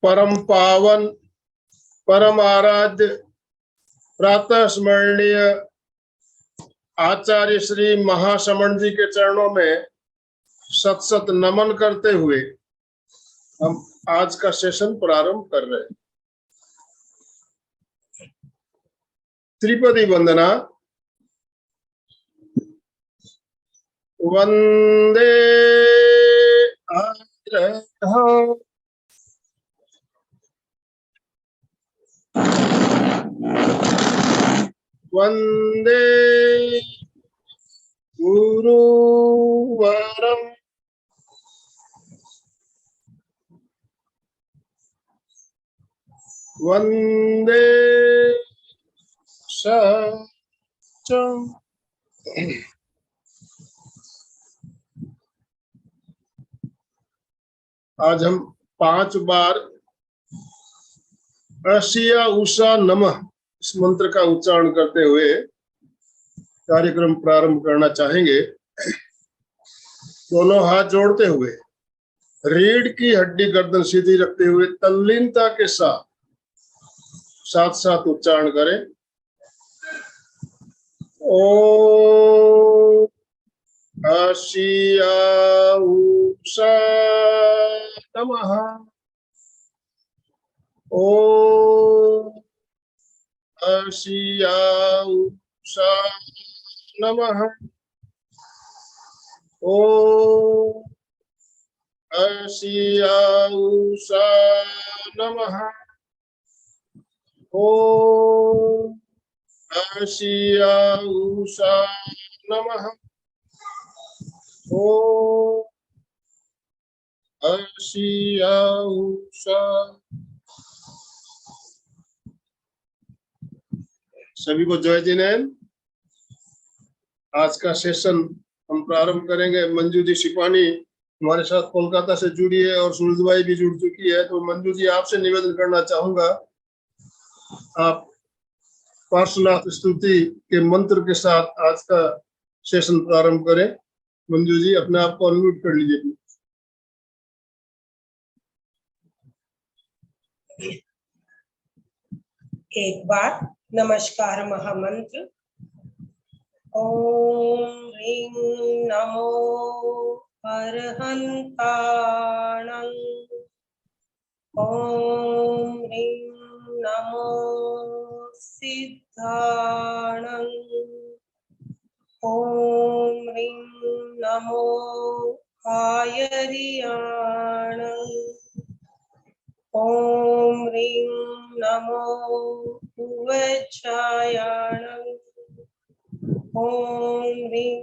परम पावन परम आराध्य प्रातः स्मरणीय आचार्य श्री महाश्रमण जी के चरणों में सत सत नमन करते हुए हम आज का सेशन प्रारंभ कर रहे हैं। त्रिपदी वंदना। वंदे आग्रह वंदे गुरुवरम वंदे सच्चं। आज हम 5 बार असिया उषा नमः इस मंत्र का उच्चारण करते हुए कार्यक्रम प्रारंभ करना चाहेंगे। दोनों हाथ जोड़ते हुए रीढ़ की हड्डी गर्दन सीधी रखते हुए तल्लीनता के साथ साथ उच्चारण करें। ओम असिया उषा नमः। ओम असिया उषा नमः। ओम असिया उषा नमः। ओम असिया उषा नमः। ओम असिया उषा। सभी को जय जिनेन्द्र। आज का सेशन हम प्रारंभ करेंगे। मंजू जी सिपानी हमारे साथ कोलकाता से जुड़ी है और सूरजबाई भी जुड़ चुकी है। तो मंजू जी, आपसे निवेदन करना चाहूंगा, आप पार्श्वनाथ स्तुति के मंत्र के साथ आज का सेशन प्रारंभ करें। मंजू जी, अपने आप को अनम्यूट कर लीजिए। एक बार नमस्कार महामंत्र। ओम ह्रीं नमो अरहंताणं। ओम ह्रीं नमो सिद्धाणं। ओम ह्रीं नमो आयर्याणं। ओम ह्रीं नमो उवचायाणं। ओम ह्रीं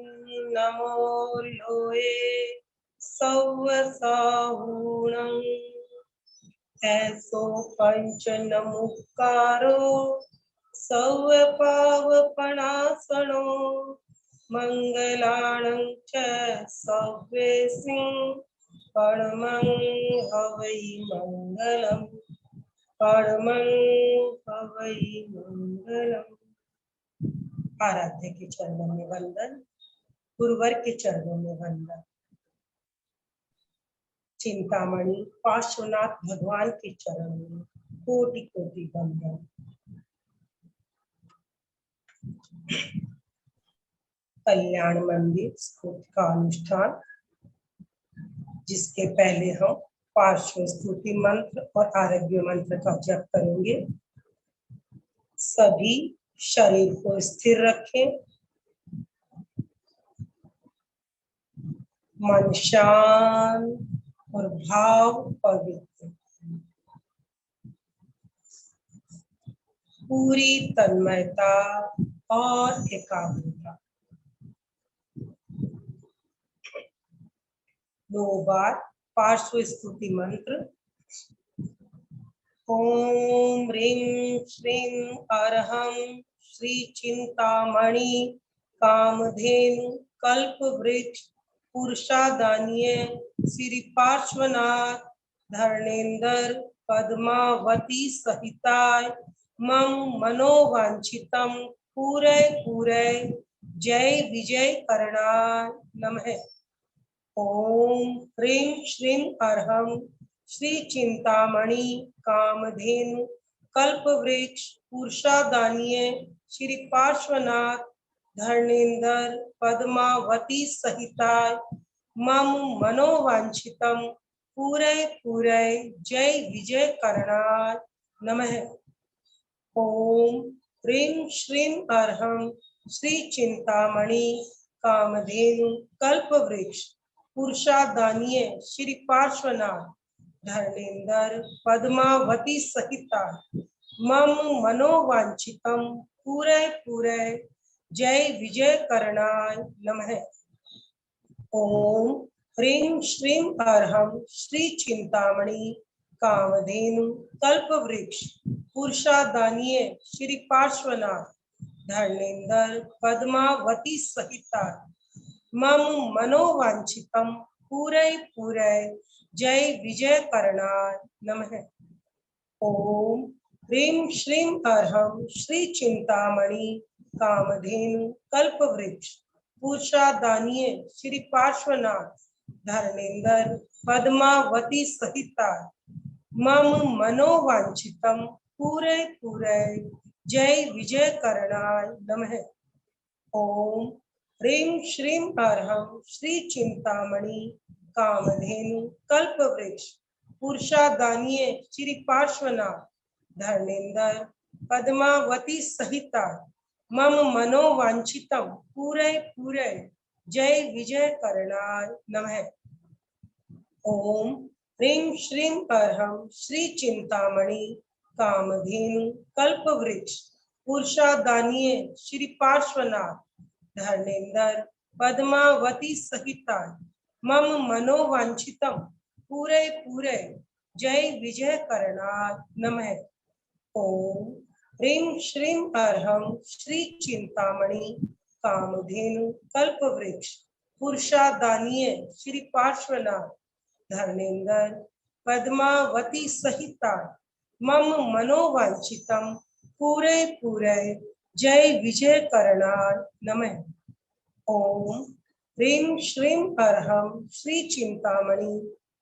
नमो लोये सौवसाहुणं। ऐसो पंचनमुक्कारो सौवपावपणासनो मंगलाणं च सौवेसिं परमं हवै मंगलम्। परमं हवै मंगलम्। आराध्य के चरणों में वंदन, गुरुवर के चरणों में वंदन। चिंतामणि पार्श्वनाथ भगवान के चरणों में कोटि कोटि वंदन। कल्याण मंदिर स्तुति का अनुष्ठान, जिसके पहले हम पार्श्व स्तुति मंत्र और आरोग्य मंत्र का जप करेंगे। सभी शरीर को स्थिर रखें, मन शांत और भाव पवित्र, पूरी तन्मयता और एकाग्रता। 2 बार पार्श्व स्तुति मंत्र। ओम ह्रीं श्रीं अरहं श्री चिंतामणि कामधेनु कल्पवृक्ष पुरुषादान्य श्री पार्श्वनाथ धरणेन्द्र पद्मावती सहिताय मम मनोवांछितं पूरे पूरे जय विजय करणाय नमः। ओम ह्रीं श्रीं अरहं श्री चिंतामणि कामधेनु कल्पवृक्ष पुरुषादानीय श्री पार्श्वनाथ धर्मेंद्र पद्मावती सहिताय मम मनोवांछितम पूरे पूरे जय विजय करणाय नमः। ओम ह्रीं श्रीं अर्हं श्री चिंतामणि कामधेनु कल्पवृक्ष पुरुषादानीय श्री पार्श्वनाथ धर्मेंद्र पद्मावती सहिता मम मनोवांछितम पूरे पूरे जय विजय करणाय नमः। ओम ह्रीं श्रीं अर्हं श्री चिंतामणि कामधेनु कल्पवृक्ष पुरुषादानीय श्री पार्श्वनाथ धर्मेंद्र पद्मावती सहिता मम मनोवांछितम पूरे पूरे जय विजय करणाय नमः। ओम ह्रीं श्रीं अर्हं श्री चिंतामणि कामधेनु कल्पवृक्ष पुरुषादानीय श्री पार्श्वनाथ धर्मेंद्र पद्मावती सहिता मम मनोवांछितम पूरे पूरे जय विजय करणाय नमः। ओम ह्रीं श्रीं अर्हं श्री चिंतामणि कामधेनु कल्पवृक्ष पुरुषादानीय श्री पार्श्वनाथ धर्मेंद्र पद्मावती सहिता मम मनोवांछितम पूरे पूरे जय विजय करणाय नमः। ओम ह्रीं श्रीं अर्हं श्री चिंतामणि कामधेनु कल्पवृक्ष पुरुषादानीय श्री पार्श्वनाथ धर्मेंद्र पद्मावती सहिता मम मनोवांछितम पूरे पूरे जय विजय करणाय नमः। ओम ह्रीं श्रीं अर्हं श्री चिंतामणि कामधेनु कल्पवृक्ष पुरुषादानीय श्री पार्श्वनाथ धर्मेंद्र पद्मावती सहिता मम मनोवांछितम पूरे पूरे जय विजय करणाय नमः। ओम ह्रीं श्रीं अर्हं श्री चिंतामणि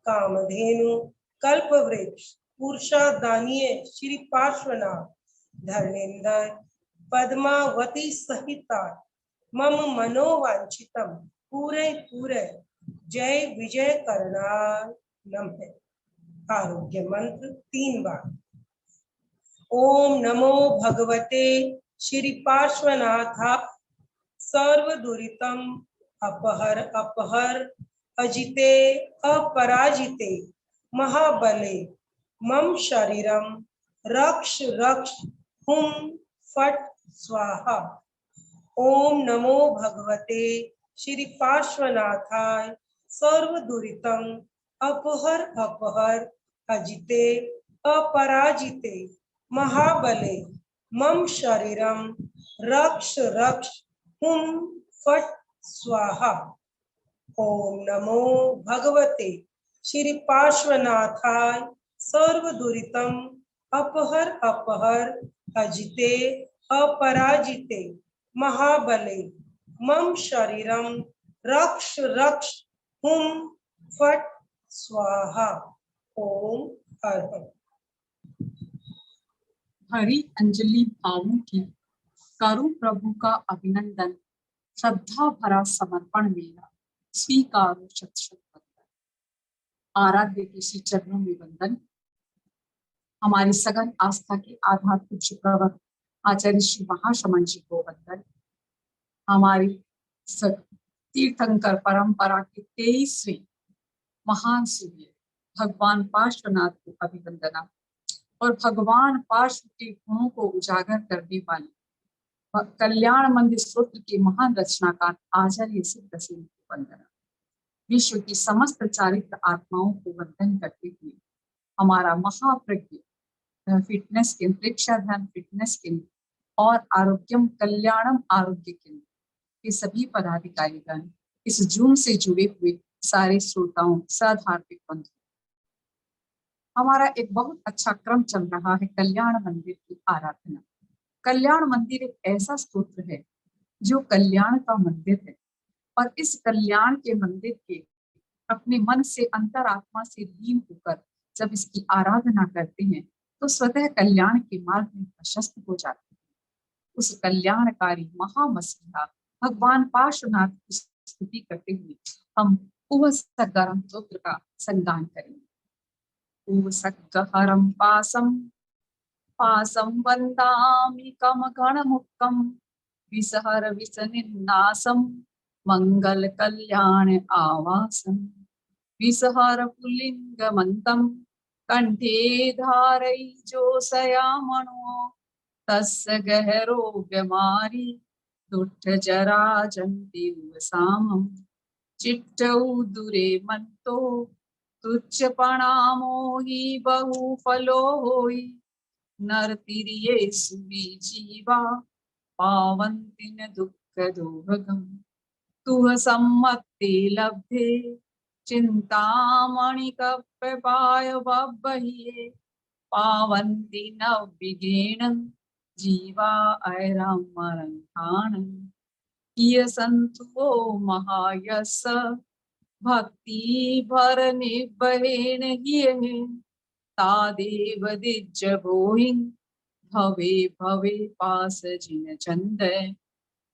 कामधेनु कल्पवृक्ष पुरुषादानीय श्री पार्श्वनाथ धर्मेंद्र पद्मावती सहिता मम मनोवांछितम पूरे पूरे जय विजय करणाय नमः। आरोग्य मंत्र 3 बार। ओम नमो भगवते श्री पार्श्वनाथा सर्व दुरितम अपहर अपहर अजिते अपराजिते महाबले मम शरीरम रक्ष रक्ष हुम फट स्वाहा। ओम नमो भगवते श्री पार्श्वनाथाय सर्व दुरितम अपहर अपहर अजिते अपराजिते महाबले मम शरीरम रक्ष रक्ष हुम फट स्वाहा। ओम नमो भगवते श्री पार्श्वनाथाय सर्व दुरितम अपहर अपहर अजिते अपराजिते महाबले मम शरीरम रक्ष रक्ष हुम फट स्वाहा। ओम अर्पण। हरि अंजलि भावों की करूं प्रभु का अभिनंदन, श्रद्धा भरा समर्पण मेरा स्वीकारो शत शत वंदन। आराध्य के श्री चरणों में वंदन। हमारी सघन आस्था के आधार पूज्य प्रवक्ता आचार्य श्री महाशमन जी को वंदन। हमारी तीर्थंकर परंपरा के 23वें महान सूर्य भगवान पार्श्वनाथ को अभिवंदना और भगवान पार्श्व के गुणों को उजागर करने वाले कल्याण मंदिर स्तोत्र के महान रचनाकार आचार्य सिद्ध सिंह को वंदना। विश्व की समस्त चारित्र आत्माओं को वंदन करते हुए हमारा महाप्रज्ञ फिटनेस केंद्र, प्रेक्षाध्यान फिटनेस केंद्र और आरोग्यम कल्याणम आरोग्य केंद्र के सभी पदाधिकारीगण, इस जूम से जुड़े हुए सारे श्रोताओं, सधार्मिक बंधु, हमारा एक बहुत अच्छा क्रम चल रहा है कल्याण मंदिर की आराधना। कल्याण मंदिर एक ऐसा स्तोत्र है जो कल्याण का मंदिर है और इस कल्याण के मंदिर के अपने मन से अंतरात्मा से लीन होकर जब इसकी आराधना करते हैं तो स्वतः कल्याण के मार्ग में प्रशस्त हो जाते हैं। उस कल्याणकारी महामसीहा भगवान पार्श्वनाथ की स्तुति करते हुए हम उवसगहरम स्तोत्र का संगान करेंगे। उवसगहरम पासम पासम वंदामि कमगणमुक्कम विसहर विसनिन्नासम मंगल कल्याण आवासम विसहर पुल्लिंगमंतम कंठे धारयिजोषयामणो तस्य गहरोग्यमारी दुष्ट जरा जन्तिवसामं चिट्टौ दुरे मंतो तुच्छ प्रणामो हि बहु फलो होई नरतिर्ये सुवी जीवा पावन्ति न दुःख दोहगम तुह सम्मत्ते लब्धे चिंतामणि कप्पाय बह्ये पावन्ति न विगेण जीवा ऐरामरंथान किय संतो महायस भक्ति भर निबहेन हिये तादेव दिज्जभोहिं भवे भवे पास जिन चंद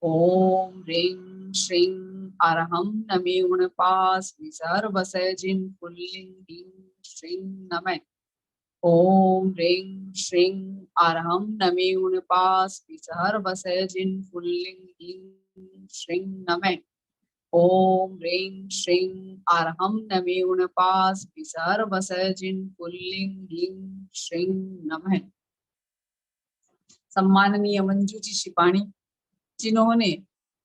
ओम ह्रीं श्रीं अरहं नमे उणपास विसर्वसजिन पुल्लिंग ह्रीं श्रीं नमः। ओम ह्रीं श्रीं अरहं नमे उणपास विसर्वसजिन पुल्लिंग ह्रीं श्रीं नमः। ओम ह्रीं श्रीं अरहं नमे उणपास विसर्वसजिन पुल्लिंग ह्रीं श्रीं नमः। सम्माननीय मंजू जी शिपाणी, जिन्होंने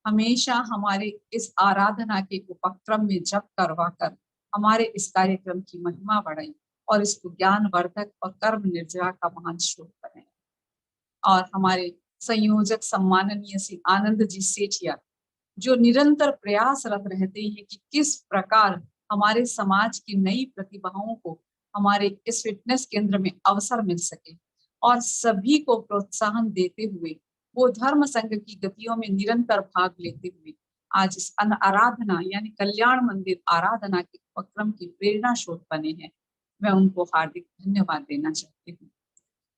हमेशा हमारे इस आराधना के उपक्रम में जप करवाकर हमारे इस कार्यक्रम की महिमा बढ़ाई और इसको ज्ञान वर्धक और कर्म निर्जरा का महान स्रोत बनाया। और हमारे संयोजक सम्माननीय श्री आनंद जी सेठिया, जो निरंतर प्रयासरत रहते हैं कि किस प्रकार हमारे समाज की नई प्रतिभाओं को हमारे इस फिटनेस केंद्र में अवसर मिल सके, और सभी को प्रोत्साहन देते हुए वो धर्म संघ की गतियों में निरंतर भाग लेते हुए आज इस आराधना यानी कल्याण मंदिर आराधना के उपक्रम की प्रेरणा स्रोत बने हैं। मैं उनको हार्दिक धन्यवाद देना चाहती हूँ।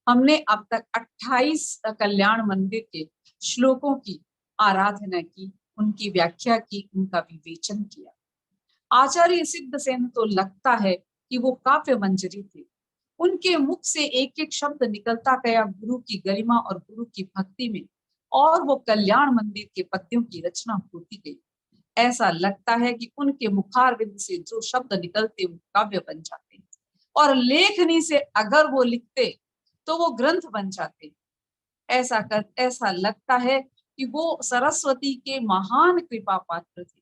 हमने अब तक 28 कल्याण मंदिर के श्लोकों की आराधना की, उनकी व्याख्या की, उनका विवेचन किया। आचार्य सिद्धसेन तो लगता है कि वो काव्य मंजरी थे। उनके मुख से एक एक शब्द निकलता गया गुरु की गरिमा और गुरु की भक्ति में, और वो कल्याण मंदिर के पद्यों की रचना होती गई। ऐसा लगता है कि उनके मुखारविंद से जो शब्द निकलते वो काव्य बन जाते, और लेखनी से अगर वो लिखते तो वो ग्रंथ बन जाते। ऐसा लगता है कि वो सरस्वती के महान कृपा पात्र थे।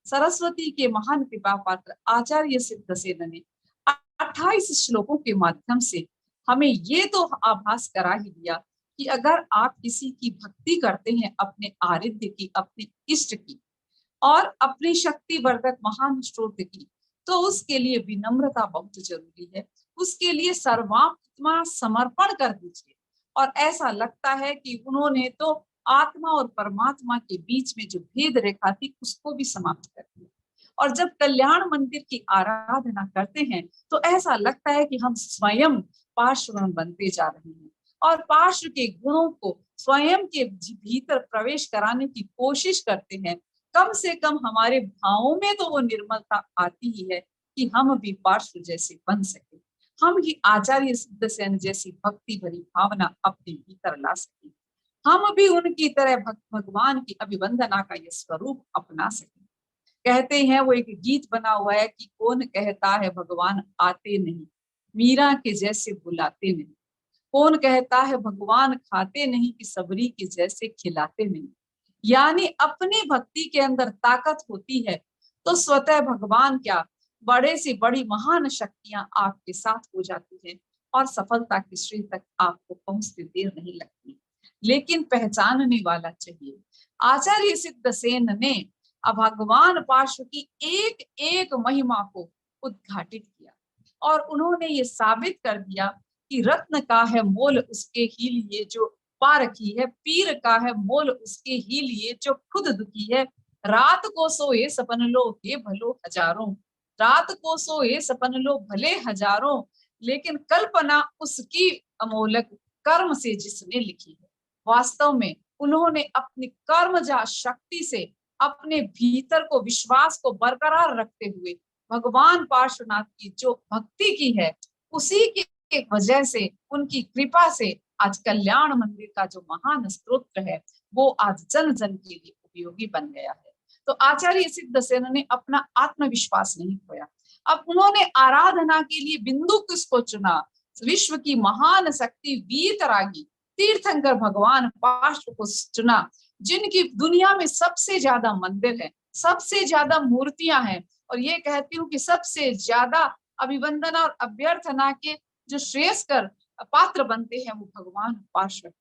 सरस्वती के महान कृपा पात्र आचार्य सिद्धसेन ने 28 श्लोकों के माध्यम से हमें ये तो आभास करा ही दिया कि अगर आप किसी की भक्ति करते हैं, अपने आराध्य की, अपने इष्ट की और अपनी शक्ति वर्धक महान स्रोत की, तो उसके लिए विनम्रता बहुत जरूरी है। उसके लिए सर्वात्मा समर्पण कर दीजिए। और ऐसा लगता है कि उन्होंने तो आत्मा और परमात्मा के बीच में जो भेद रेखा थी उसको भी समाप्त कर दिया। और जब कल्याण मंदिर की आराधना करते हैं तो ऐसा लगता है कि हम स्वयं पार्श्व बनते जा रहे हैं, और पार्श्व के गुणों को स्वयं के भीतर प्रवेश कराने की कोशिश करते हैं। कम से कम हमारे भावों में तो वो निर्मलता आती ही है कि हम भी पार्श्व जैसे बन सके, हम ही आचार्य सिद्धसेन जैसी भक्ति भरी भावना अपने भीतर ला सके, हम भी उनकी तरह भगवान की अभिवंदना का यह स्वरूप अपना सके। कहते हैं, वो एक गीत बना हुआ है कि कौन कहता है भगवान आते नहीं, मीरा के जैसे बुलाते नहीं। कौन कहता है भगवान खाते नहीं, कि सबरी के जैसे खिलाते नहीं। यानी अपनी भक्ति के अंदर ताकत होती है तो स्वतः भगवान क्या, बड़े से बड़ी महान शक्तियां आपके साथ हो जाती है और सफलता की श्रेणी तक आपको पहुंचते देर नहीं लगती। लेकिन पहचानने वाला चाहिए। आचार्य सिद्धसेन ने भगवान पार्श्व की एक एक महिमा को उद्घाटित किया, और उन्होंने ये साबित कर दिया कि रत्न का है मोल उसके ही लिए जो पारखी है, पीर का है मोल उसके ही लिए जो खुद दुखी है। रात को सोए सपन लो हे भलो हजारों, रात को सोए सपन लो भले हजारों, लेकिन कल्पना उसकी अमोलक कर्म से जिसने लिखी है। वास्तव में उन्होंने अपनी कर्मजा शक्ति से अपने भीतर को, विश्वास को बरकरार रखते हुए भगवान पार्श्वनाथ की जो भक्ति की है, उसी की वजह से, उनकी कृपा से आज कल्याण मंदिर का जो महान स्तोत्र है वो आज जन जन के लिए उपयोगी बन गया है। तो आचार्य सिद्धसेन ने अपना आत्मविश्वास नहीं खोया। अब उन्होंने आराधना के लिए बिंदु किसको चुना? विश्व की महान शक्ति वीतरागी तीर्थंकर भगवान पार्श्व को चुना, जिनकी दुनिया में सबसे ज्यादा मंदिर है, सबसे ज्यादा मूर्तियां हैं, और ये कहती हूँ कि सबसे ज्यादा अभिवंदना और अभ्यर्थना के जो श्रेयस्कर पात्र बनते हैं वो भगवान पार्श्व।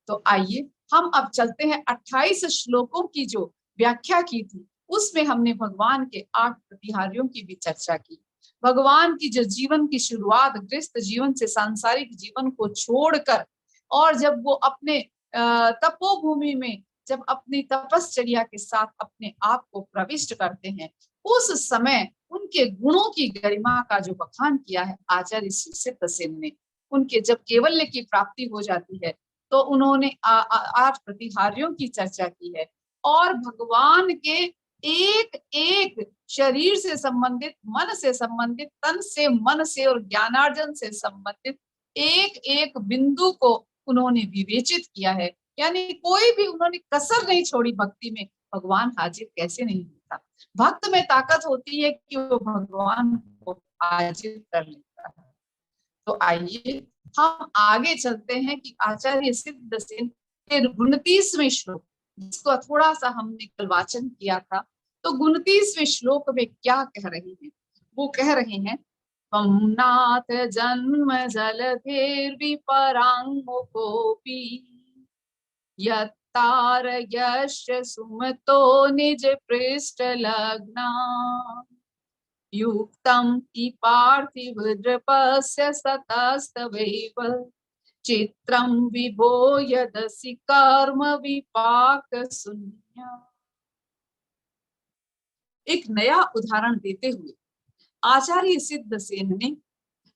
तो आइए हम अब चलते हैं 28 श्लोकों की जो व्याख्या की थी, उसमें हमने भगवान के 8 प्रतिहारियों की भी चर्चा की। भगवान की जो जीवन की शुरुआत गृहस्थ जीवन से सांसारिक जीवन को छोड़कर, और जब वो अपने तपोभूमि में जब अपनी तपश्चर्या के साथ अपने आप को प्रविष्ट करते हैं, उस समय उनके गुणों की गरिमा का जो बखान किया है आचार्य सिद्धसेन ने। उनके जब केवल्य की प्राप्ति हो जाती है तो उन्होंने 8 प्रतिहारियों की चर्चा की है, और भगवान के एक एक शरीर से संबंधित, मन से संबंधित, तन से, मन से और ज्ञानार्जन से संबंधित एक एक बिंदु को उन्होंने विवेचित किया है। यानी कोई भी उन्होंने कसर नहीं छोड़ी। भक्ति में भगवान हाजिर कैसे नहीं होता। भक्त में ताकत होती है कि वो भगवान को हाजिर कर लेता है। तो आइए हम आगे चलते हैं कि आचार्य सिद्धसेन के 29वें श्लोक, जिसको थोड़ा सा हमने कल वाचन किया था, तो 29वें श्लोक में क्या कह रही हैं? वो कह रहे हैं, नाथ जन्म जलधेर् विपराङ्मुकोऽपि यत्तार यस्य सुमतो निज पृष्ठ लग्ना युक्तं हि पार्थिव नृपस्य सतस्तवैव चित्रं विभो यदसि कर्म विपाक शून्य। एक नया उदाहरण देते हुए आचार्य सिद्धसेन ने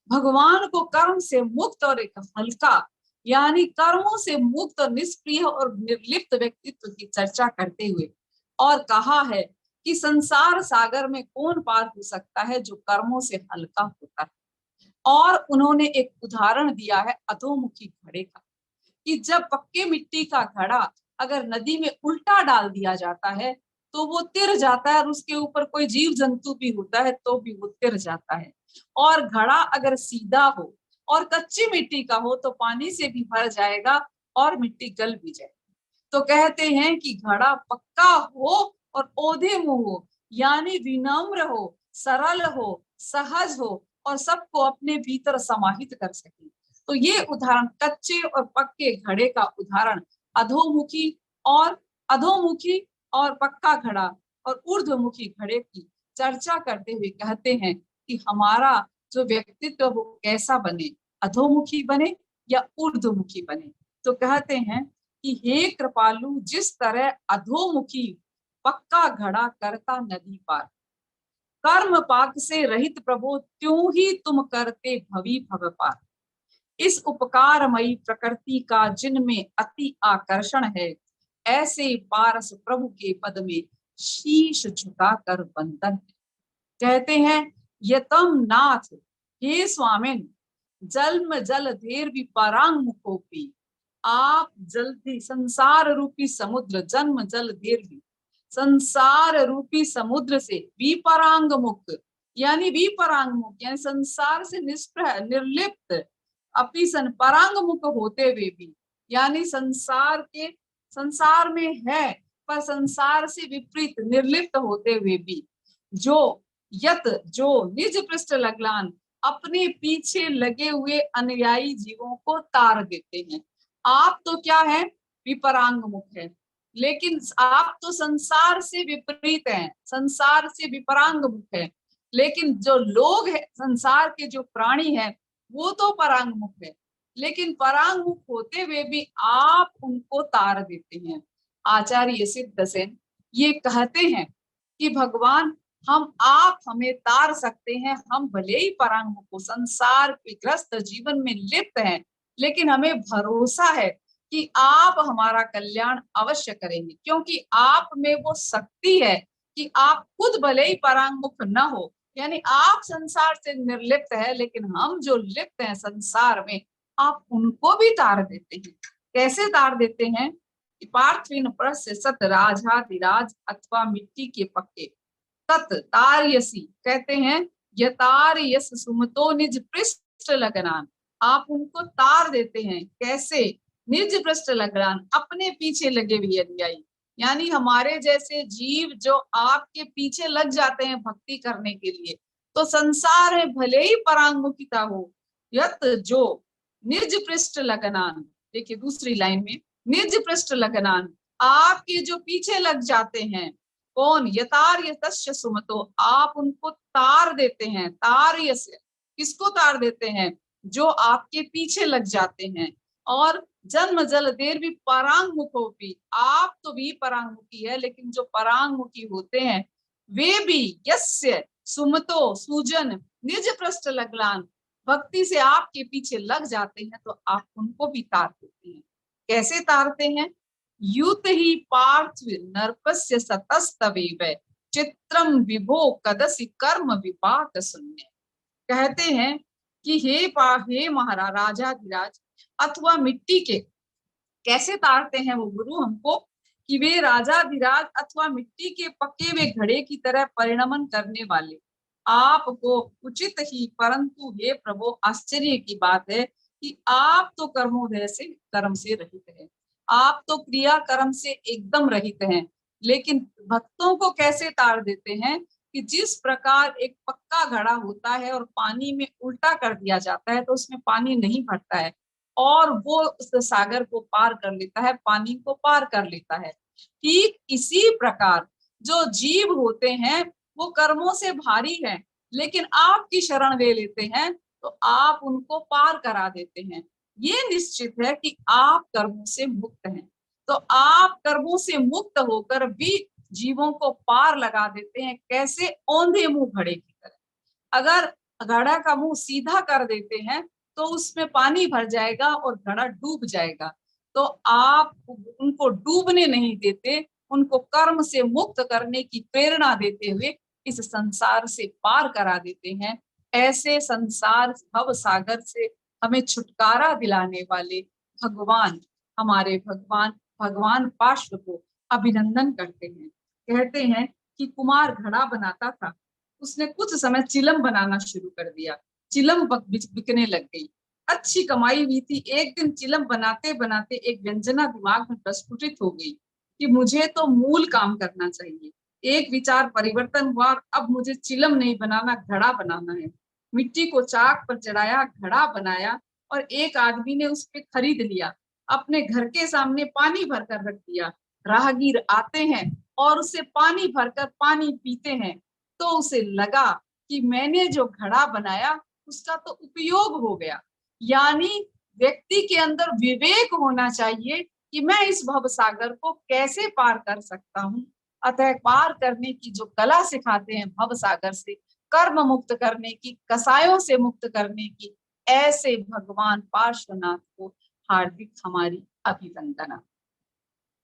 भगवान को कर्म से मुक्त और एक हल्का, यानी कर्मों से मुक्त और निष्क्रिय और निर्लिप्त व्यक्तित्व की चर्चा करते हुए और कहा है कि संसार सागर में कौन पार हो सकता है जो कर्मों से हल्का होता है। और उन्होंने एक उदाहरण दिया है अधोमुखी घड़े का, कि जब पक्के मिट्टी का घड़ा अगर नदी में उल्टा डाल दिया जाता है तो वो तिर जाता है, और उसके ऊपर कोई जीव जंतु भी होता है तो भी वो तिर जाता है। और घड़ा अगर सीधा हो और कच्ची मिट्टी का हो तो पानी से भी भर जाएगा और मिट्टी गल भी जाएगी। तो कहते हैं कि घड़ा पक्का हो और ओधे मुंह हो, यानी विनम्र हो, सरल हो, सहज हो और सबको अपने भीतर समाहित कर सके। तो ये उदाहरण कच्चे और पक्के घड़े का उदाहरण अधोमुखी और पक्का घड़ा और ऊर्ध्वमुखी घड़े की चर्चा करते हुए कहते हैं कि हमारा जो व्यक्तित्व वो कैसा बने, अधोमुखी बने या ऊर्ध्वमुखी बने। तो कहते हैं कि हे कृपालु, जिस तरह अधोमुखी पक्का घड़ा करता नदी पार, कर्म पाक से रहित प्रभु त्यों ही तुम करते भवी भव पार। इस उपकारमयी प्रकृति का जिनमें अति आकर्षण है, ऐसे पारस प्रभु के पद में शीश झुकाकर वंदन है। कहते हैं यतम नाथ, हे स्वामिन, जन्म जलधेर् विपराङ्मुकोऽपि, आप जल्दी संसार रूपी समुद्र, जन्म जलधेर्, संसार रूपी समुद्र से विपरांग मुक्त, यानी विपरांग यानी संसार से निष्प्रह निर्लिप्त, अपीसन परांग मुक्त होते हुए भी, यानी संसार में है पर संसार से विपरीत निर्लिप्त होते हुए भी, जो निज पृष्ठ लग्लान, अपने पीछे लगे हुए अनुयायी जीवों को तार देते हैं। आप तो क्या है, विपरांग मुख है, लेकिन आप तो संसार से विपरीत हैं, संसार से विपरांग मुख है, लेकिन जो लोग हैं, संसार के जो प्राणी हैं, वो तो परांग मुख है, लेकिन परांग मुख होते हुए भी आप उनको तार देते हैं। आचार्य सिद्धसेन ये कहते हैं कि भगवान आप हमें तार सकते हैं। हम भले ही परांगमुख हो, संसार के ग्रस्त जीवन में लिप्त हैं, लेकिन हमें भरोसा है कि आप हमारा कल्याण अवश्य करेंगे, क्योंकि आप में वो शक्ति है कि आप खुद भले ही परांगमुख न हो, यानी आप संसार से निर्लिप्त है, लेकिन हम जो लिप्त हैं संसार में, आप उनको भी तार देते हैं। कैसे तार देते हैं? कि पार्थिव प्रस्य सत राजाधिराज अथवा मिट्टी के पक्के तत् तार्यसी, कहते हैं यतार यस सुमतो निज पृष्ठ लगनान। आप उनको तार देते हैं। कैसे? निज पृष्ठ लगनान, अपने पीछे लगे हुए अनुयायी, यानी हमारे जैसे जीव जो आपके पीछे लग जाते हैं भक्ति करने के लिए। तो संसार है भले ही परांगमुखिता हो, यत जो निज पृष्ठ लगनान, देखिए दूसरी लाइन में, निज पृष्ठ लगनान, आपके जो पीछे लग जाते हैं। कौन? यतार यतस्य सुमतो, आप उनको तार देते हैं। तार्य से किसको तार देते हैं? जो आपके पीछे लग जाते हैं। और जन्म जल देर भी परांगमुखो भी, आप तो भी परांगमुखी है, लेकिन जो परांगमुखी होते हैं वे भी यस्य सुमतो सूजन निज पृष्ठ लगलान, भक्ति से आपके पीछे लग जाते हैं, तो आप उनको भी तार देते हैं। कैसे तारते हैं? युत ही पार्थिव नरपस्य सतस्तवेव चित्रम विभो कदसि कर्म विपाक शून्य। कहते हैं कि हे महाराजाधिराज अथवा मिट्टी के, कैसे तारते हैं वो गुरु हमको? कि वे राजाधिराज अथवा मिट्टी के पके हुए घड़े की तरह परिणमन करने वाले आपको उचित ही, परंतु हे प्रभु आश्चर्य की बात है कि आप तो कर्मोदय से कर्म से रहित है, आप तो क्रिया कर्म से एकदम रहित हैं। लेकिन भक्तों को कैसे तार देते हैं? कि जिस प्रकार एक पक्का घड़ा होता है और पानी में उल्टा कर दिया जाता है तो उसमें पानी नहीं भरता है और वो उस सागर को पार कर लेता है, पानी को पार कर लेता है। ठीक इसी प्रकार जो जीव होते हैं वो कर्मों से भारी हैं, लेकिन आपकी शरण ले लेते हैं तो आप उनको पार करा देते हैं। ये निश्चित है कि आप कर्मों से मुक्त हैं, तो आप कर्मों से मुक्त होकर भी जीवों को पार लगा देते हैं। कैसे? औंधे मुंह घड़े की तरह। अगर घड़ा का मुंह सीधा कर देते हैं तो उसमें पानी भर जाएगा और घड़ा डूब जाएगा, तो आप उनको डूबने नहीं देते, उनको कर्म से मुक्त करने की प्रेरणा देते हुए इस संसार से पार करा देते हैं। ऐसे संसार भव सागर से हमें छुटकारा दिलाने वाले भगवान, हमारे भगवान भगवान पार्श्व को अभिनंदन करते हैं। कहते हैं कि कुमार घड़ा बनाता था, उसने कुछ समय चिलम बनाना शुरू कर दिया, चिलम बिकने लग गई, अच्छी कमाई हुई थी। एक दिन चिलम बनाते बनाते एक व्यंजना दिमाग में प्रस्फुटित हो गई कि मुझे तो मूल काम करना चाहिए। एक विचार परिवर्तन हुआ, अब मुझे चिलम नहीं बनाना, घड़ा बनाना है। मिट्टी को चाक पर चढ़ाया, घड़ा बनाया और एक आदमी ने उस पे खरीद लिया, अपने घर के सामने पानी भरकर रख दिया। राहगीर आते हैं और उसे पानी भरकर पानी पीते हैं, तो उसे लगा कि मैंने जो घड़ा बनाया उसका तो उपयोग हो गया। यानी व्यक्ति के अंदर विवेक होना चाहिए कि मैं इस भव सागर को कैसे पार कर सकता हूँ। अतः पार करने की जो कला सिखाते हैं भव सागर से, कर्म मुक्त करने की, कसायों से मुक्त करने की, ऐसे भगवान पार्श्वनाथ को हार्दिक हमारी अभिवंदना।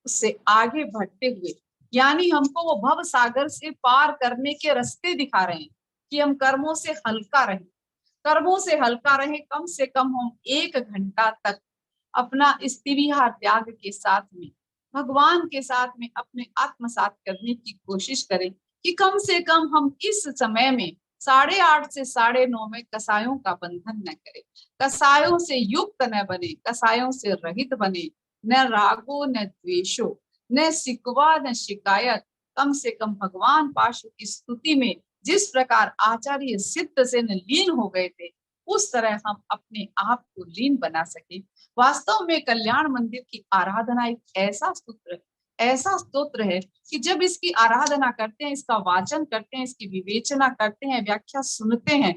उससे आगे बढ़ते हुए, यानी हमको वो भव सागर से पार करने के रास्ते दिखा रहे हैं कि हम कर्मों से हल्का रहें, कर्मों से हल्का रहे। कम से कम हम 1 घंटा तक अपना स्त्रीविहार त्याग के साथ में भगवान के साथ में अपने आत्मसात करने की कोशिश करें कि कम से कम हम इस समय में 8:30 से 9:30 में कसायों का बंधन न करें, कसायों से युक्त न बने, कसायों से रहित बने, न रागो न द्वेषो, न सिकवा न शिकायत। कम से कम भगवान पार्श्व की स्तुति में जिस प्रकार आचार्य सिद्ध से लीन हो गए थे, उस तरह हम अपने आप को लीन बना सके। वास्तव में कल्याण मंदिर की आराधना एक ऐसा स्तोत्र है कि जब इसकी आराधना करते हैं, इसका वाचन करते हैं, इसकी विवेचना करते हैं, व्याख्या सुनते हैं,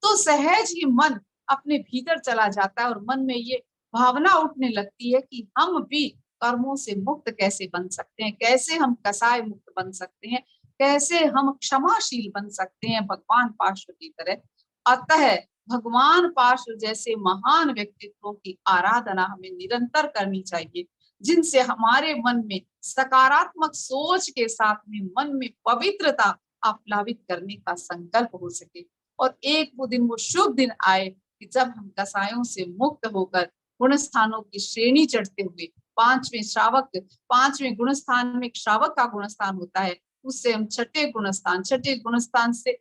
तो सहज ही मन अपने भीतर चला जाता है और मन में ये भावना उठने लगती है कि हम भी कर्मों से मुक्त कैसे बन सकते हैं, कैसे हम कसाय मुक्त बन सकते हैं, कैसे हम क्षमाशील बन सकते हैं भगवान पार्श्व की तरह। अतः भगवान पार्श्व जैसे महान व्यक्तित्वों की आराधना हमें निरंतर करनी चाहिए, जिनसे हमारे मन में सकारात्मक सोच के साथ में मन में पवित्रता आप्लावित करने का संकल्प हो सके। और एक वो दिन, वो शुभ दिन आए कि जब हम कसायों से मुक्त होकर गुण स्थानों की श्रेणी चढ़ते हुए पांचवें गुण स्थान में एक श्रावक का गुण स्थान होता है, उससे हम छठे गुण स्थान से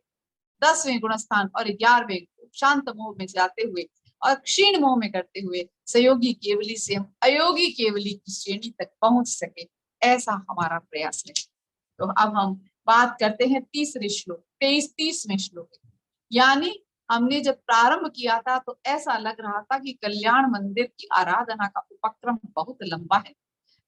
10वें गुण स्थान और 11वें शांत मोह में जाते हुए और क्षीण मोह में करते हुए सहयोगी केवली से हम अयोगी केवली की श्रेणी तक पहुंच सके, ऐसा हमारा प्रयास है। तो अब हम बात करते हैं तीसरे श्लोक 30वें श्लोक। यानी हमने जब प्रारंभ किया था तो ऐसा लग रहा था कि कल्याण मंदिर की आराधना का उपक्रम बहुत लंबा है,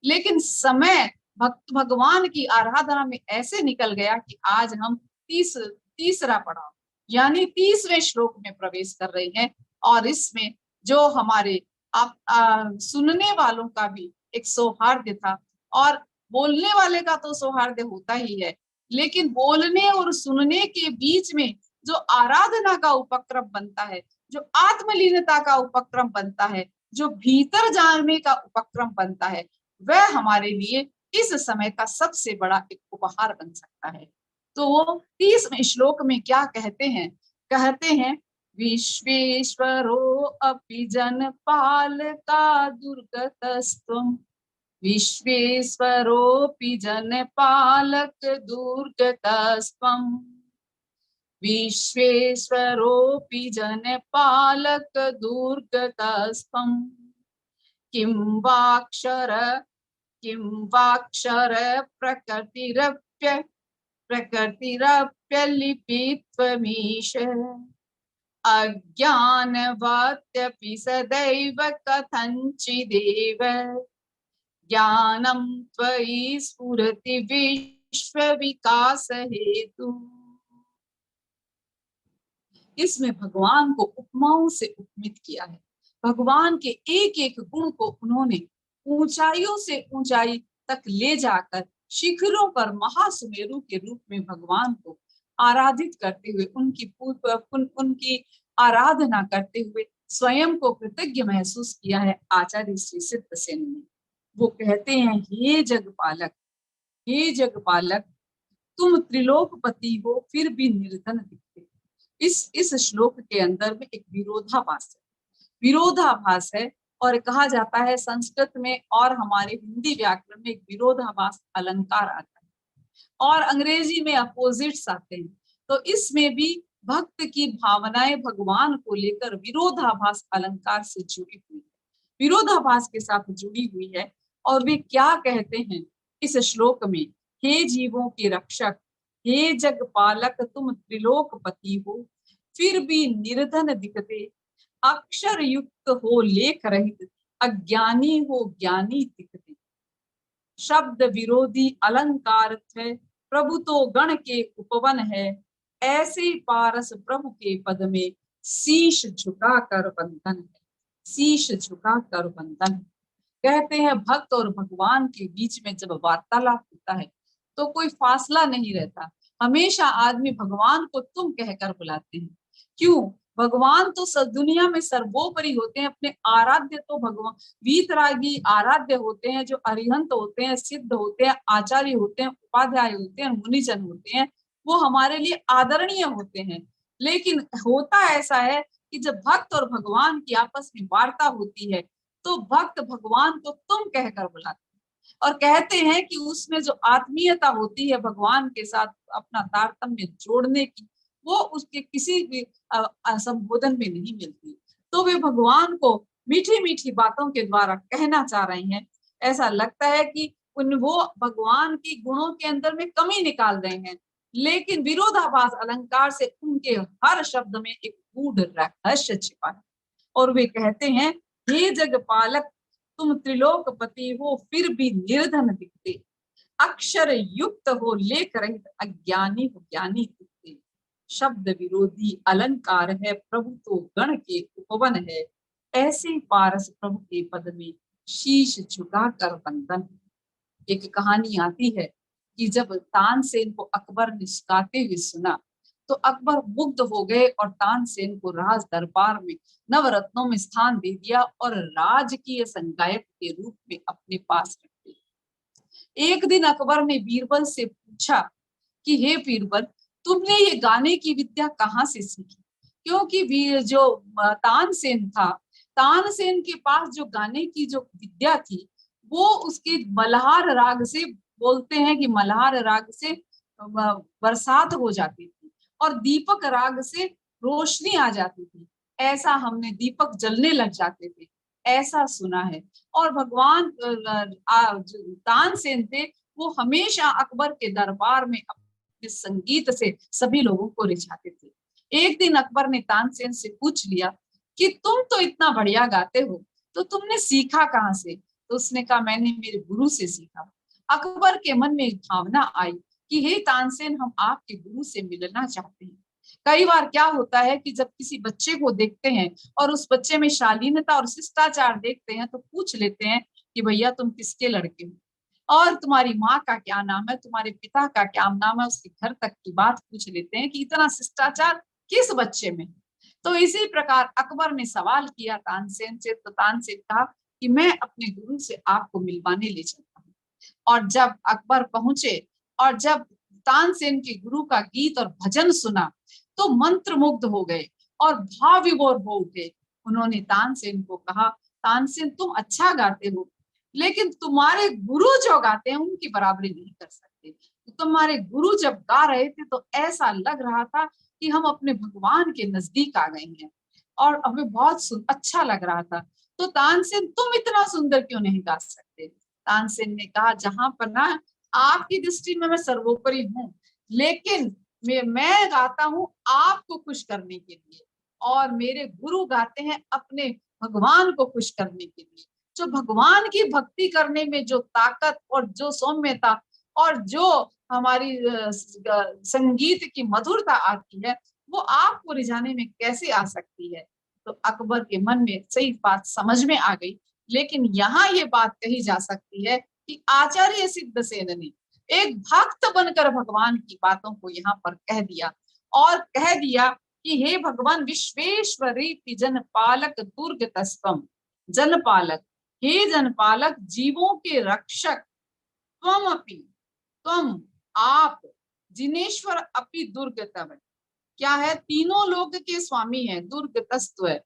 लेकिन समय भक्त भगवान की आराधना में ऐसे निकल गया कि आज हम तीसरा पड़ाव यानी 30वें श्लोक में प्रवेश कर रहे हैं। और इसमें जो हमारे सुनने वालों का भी एक सौहार्द था, और बोलने वाले का तो सौहार्द होता ही है, लेकिन बोलने और सुनने के बीच में जो आराधना का उपक्रम बनता है, जो आत्मलीनता का उपक्रम बनता है, जो भीतर जानने का उपक्रम बनता है, वह हमारे लिए इस समय का सबसे बड़ा एक उपहार बन सकता है। तो वो 30वें श्लोक में क्या कहते हैं विश्वेश्वरो अपि जनपालका दुर्गतस्त्वं, विश्वेश्वरोऽपि जनपालक दुर्गतस्त्वं, विश्वेश्वरोऽपि जनपालक दुर्गतस्त्वं, किं वाक्षर प्रकृतिरप्यलिपित्वमीश, अज्ञानवत्यपि सदैव कथञ्चिदेव, ज्ञानं त्वयि स्फुरति विश्व विकास हेतु। इसमें भगवान को उपमाओं से उपमित किया है। भगवान के एक एक गुण को उन्होंने ऊंचाइयों से ऊंचाई तक ले जाकर शिखरों पर महासुमेरु के रूप में भगवान को आराधित करते हुए, उनकी आराधना करते हुए स्वयं को कृतज्ञ महसूस किया है आचार्य श्री सिद्धसेन ने। वो कहते हैं, हे जगपालक, तुम त्रिलोकपति हो फिर भी निर्धन दिखते। इस श्लोक के अंदर में एक विरोधाभास है और कहा जाता है संस्कृत में और हमारे हिंदी व्याकरण में एक विरोधाभास अलंकार आता है, और अंग्रेजी में अपोजिट्स आते हैं। तो इसमें भी भक्त की भावनाएं भगवान को लेकर विरोधाभास अलंकार से जुड़ी हुई है, विरोधाभास के साथ जुड़ी हुई है। और वे क्या कहते हैं इस श्लोक में, हे जीवों के रक्षक, हे जगपालक, तुम त्रिलोकपति हो फिर भी निर्धन दिखते, अक्षर युक्त हो लेख रहित, अज्ञानी हो ज्ञानी दिखते, शब्द विरोधी अलंकार है, प्रभु तो गण के उपवन है, ऐसे पारस प्रभु के पद में शीश झुका कर बंधन है, शीश झुका कर बंधन है। कहते हैं भक्त और भगवान के बीच में जब वार्तालाप होता है तो कोई फासला नहीं रहता, हमेशा आदमी भगवान को तुम कहकर बुलाते हैं। क्यों? भगवान तो दुनिया में सर्वोपरि होते हैं, अपने आराध्य तो भगवान वीतरागी आराध्य होते हैं, जो अरिहंत होते हैं, सिद्ध होते हैं, आचार्य होते हैं, उपाध्याय होते हैं, मुनिजन होते हैं, वो हमारे लिए आदरणीय होते हैं। लेकिन होता ऐसा है कि जब भक्त और भगवान की आपस में वार्ता होती है तो भक्त भगवान को तुम कहकर बुलाते हैं और कहते हैं कि उसमें जो आत्मीयता होती है भगवान के साथ अपना तारतम्य जोड़ने की, वो उसके किसी भी संबोधन में नहीं मिलती। तो वे भगवान को मीठी मीठी बातों के द्वारा कहना चाह रहे हैं। ऐसा लगता है कि वो भगवान की गुणों के अंदर में कमी निकाल रहे हैं, लेकिन विरोधाभास अलंकार से उनके हर शब्द में एक गूढ़ रहस्य छिपा है। और वे कहते हैं, हे जगपालक, तुम त्रिलोकपति हो फिर भी निर्धन दिखते, अक्षर युक्त हो लेख रहित, अज्ञानी हो ज्ञानी दिखते, शब्द विरोधी अलंकार है, प्रभु तो गण के उपवन है, ऐसे पारस प्रभु के पद में शीश झुका कर बंधन। एक कहानी आती है कि जब तानसेन को अकबर ने गाते हुए सुना तो अकबर मुग्ध हो गए और तानसेन को राज दरबार में नवरत्नों में स्थान दे दिया और राजकीय संगायक के रूप में अपने पास रख दिया। एक दिन अकबर ने बीरबल से पूछा कि हे बीरबल, तुमने ये गाने की विद्या कहाँ से सीखी? क्योंकि जो तानसेन था, तानसेन के पास जो गाने की जो विद्या थी वो उसके मल्हार राग से, बोलते हैं कि मल्हार राग से बरसात हो जाती थी और दीपक राग से रोशनी आ जाती थी। ऐसा हमने दीपक जलने लग जाते थे, ऐसा सुना है। और भगवान तानसेन थे, वो हमेशा अकबर के दरबार में अपने संगीत से सभी लोगों को रिझाते थे। एक दिन अकबर ने तानसेन से पूछ लिया कि तुम तो इतना बढ़िया गाते हो, तो तुमने सीखा कहाँ से? तो उसने कहा, मैंने मेरे गुरु से सीखा। अकबर के मन में एक भावना आई कि हे तानसेन, हम आपके गुरु से मिलना चाहते हैं। कई बार क्या होता है कि जब किसी बच्चे को देखते हैं और उस बच्चे में शालीनता और शिष्टाचार देखते हैं तो पूछ लेते हैं कि भैया तुम किसके लड़के हो और तुम्हारी माँ का क्या नाम है, तुम्हारे पिता का क्या नाम है, उसके घर तक की बात पूछ लेते हैं कि इतना शिष्टाचार किस बच्चे में। तो इसी प्रकार अकबर ने सवाल किया तानसेन से, तो तानसेन कहा कि मैं अपने गुरु से आपको मिलवाने ले चलता हूँ। और जब अकबर पहुंचे और जब तानसेन के गुरु का गीत और भजन सुना तो मंत्रमुग्ध हो गए और भाव विभोर हो उठे। उन्होंने तानसेन को कहा, तानसेन तुम अच्छा गाते हो, लेकिन तुम्हारे गुरु जो गाते हैं उनकी बराबरी नहीं कर सकते। तो तुम्हारे गुरु जब गा रहे थे तो ऐसा लग रहा था कि हम अपने भगवान के नजदीक आ गए हैं और हमें बहुत अच्छा लग रहा था। तो तानसेन तुम इतना सुंदर क्यों नहीं गा सकते? तानसेन ने कहा, जहां पर ना आपकी दृष्टि में मैं सर्वोपरि हूँ, लेकिन मैं गाता हूँ आपको खुश करने के लिए और मेरे गुरु गाते हैं अपने भगवान को खुश करने के लिए। जो भगवान की भक्ति करने में जो ताकत और जो सौम्यता और जो हमारी संगीत की मधुरता आती है वो आपको रिझाने में कैसे आ सकती है? तो अकबर के मन में सही बात समझ में आ गई। लेकिन यहाँ ये बात कही जा सकती है कि आचार्य सिद्धसेन ने एक भक्त बनकर भगवान की बातों को यहाँ पर कह दिया और कह दिया कि हे भगवान विश्वेश्वरी जनपालक दुर्ग तस्तम, जनपालक, हे जनपालक, जीवों के रक्षक, त्वम अपि, तुम, आप, जिनेश्वर अपि दुर्गतम, क्या है? तीनों लोक के स्वामी है, दुर्ग तस्व है,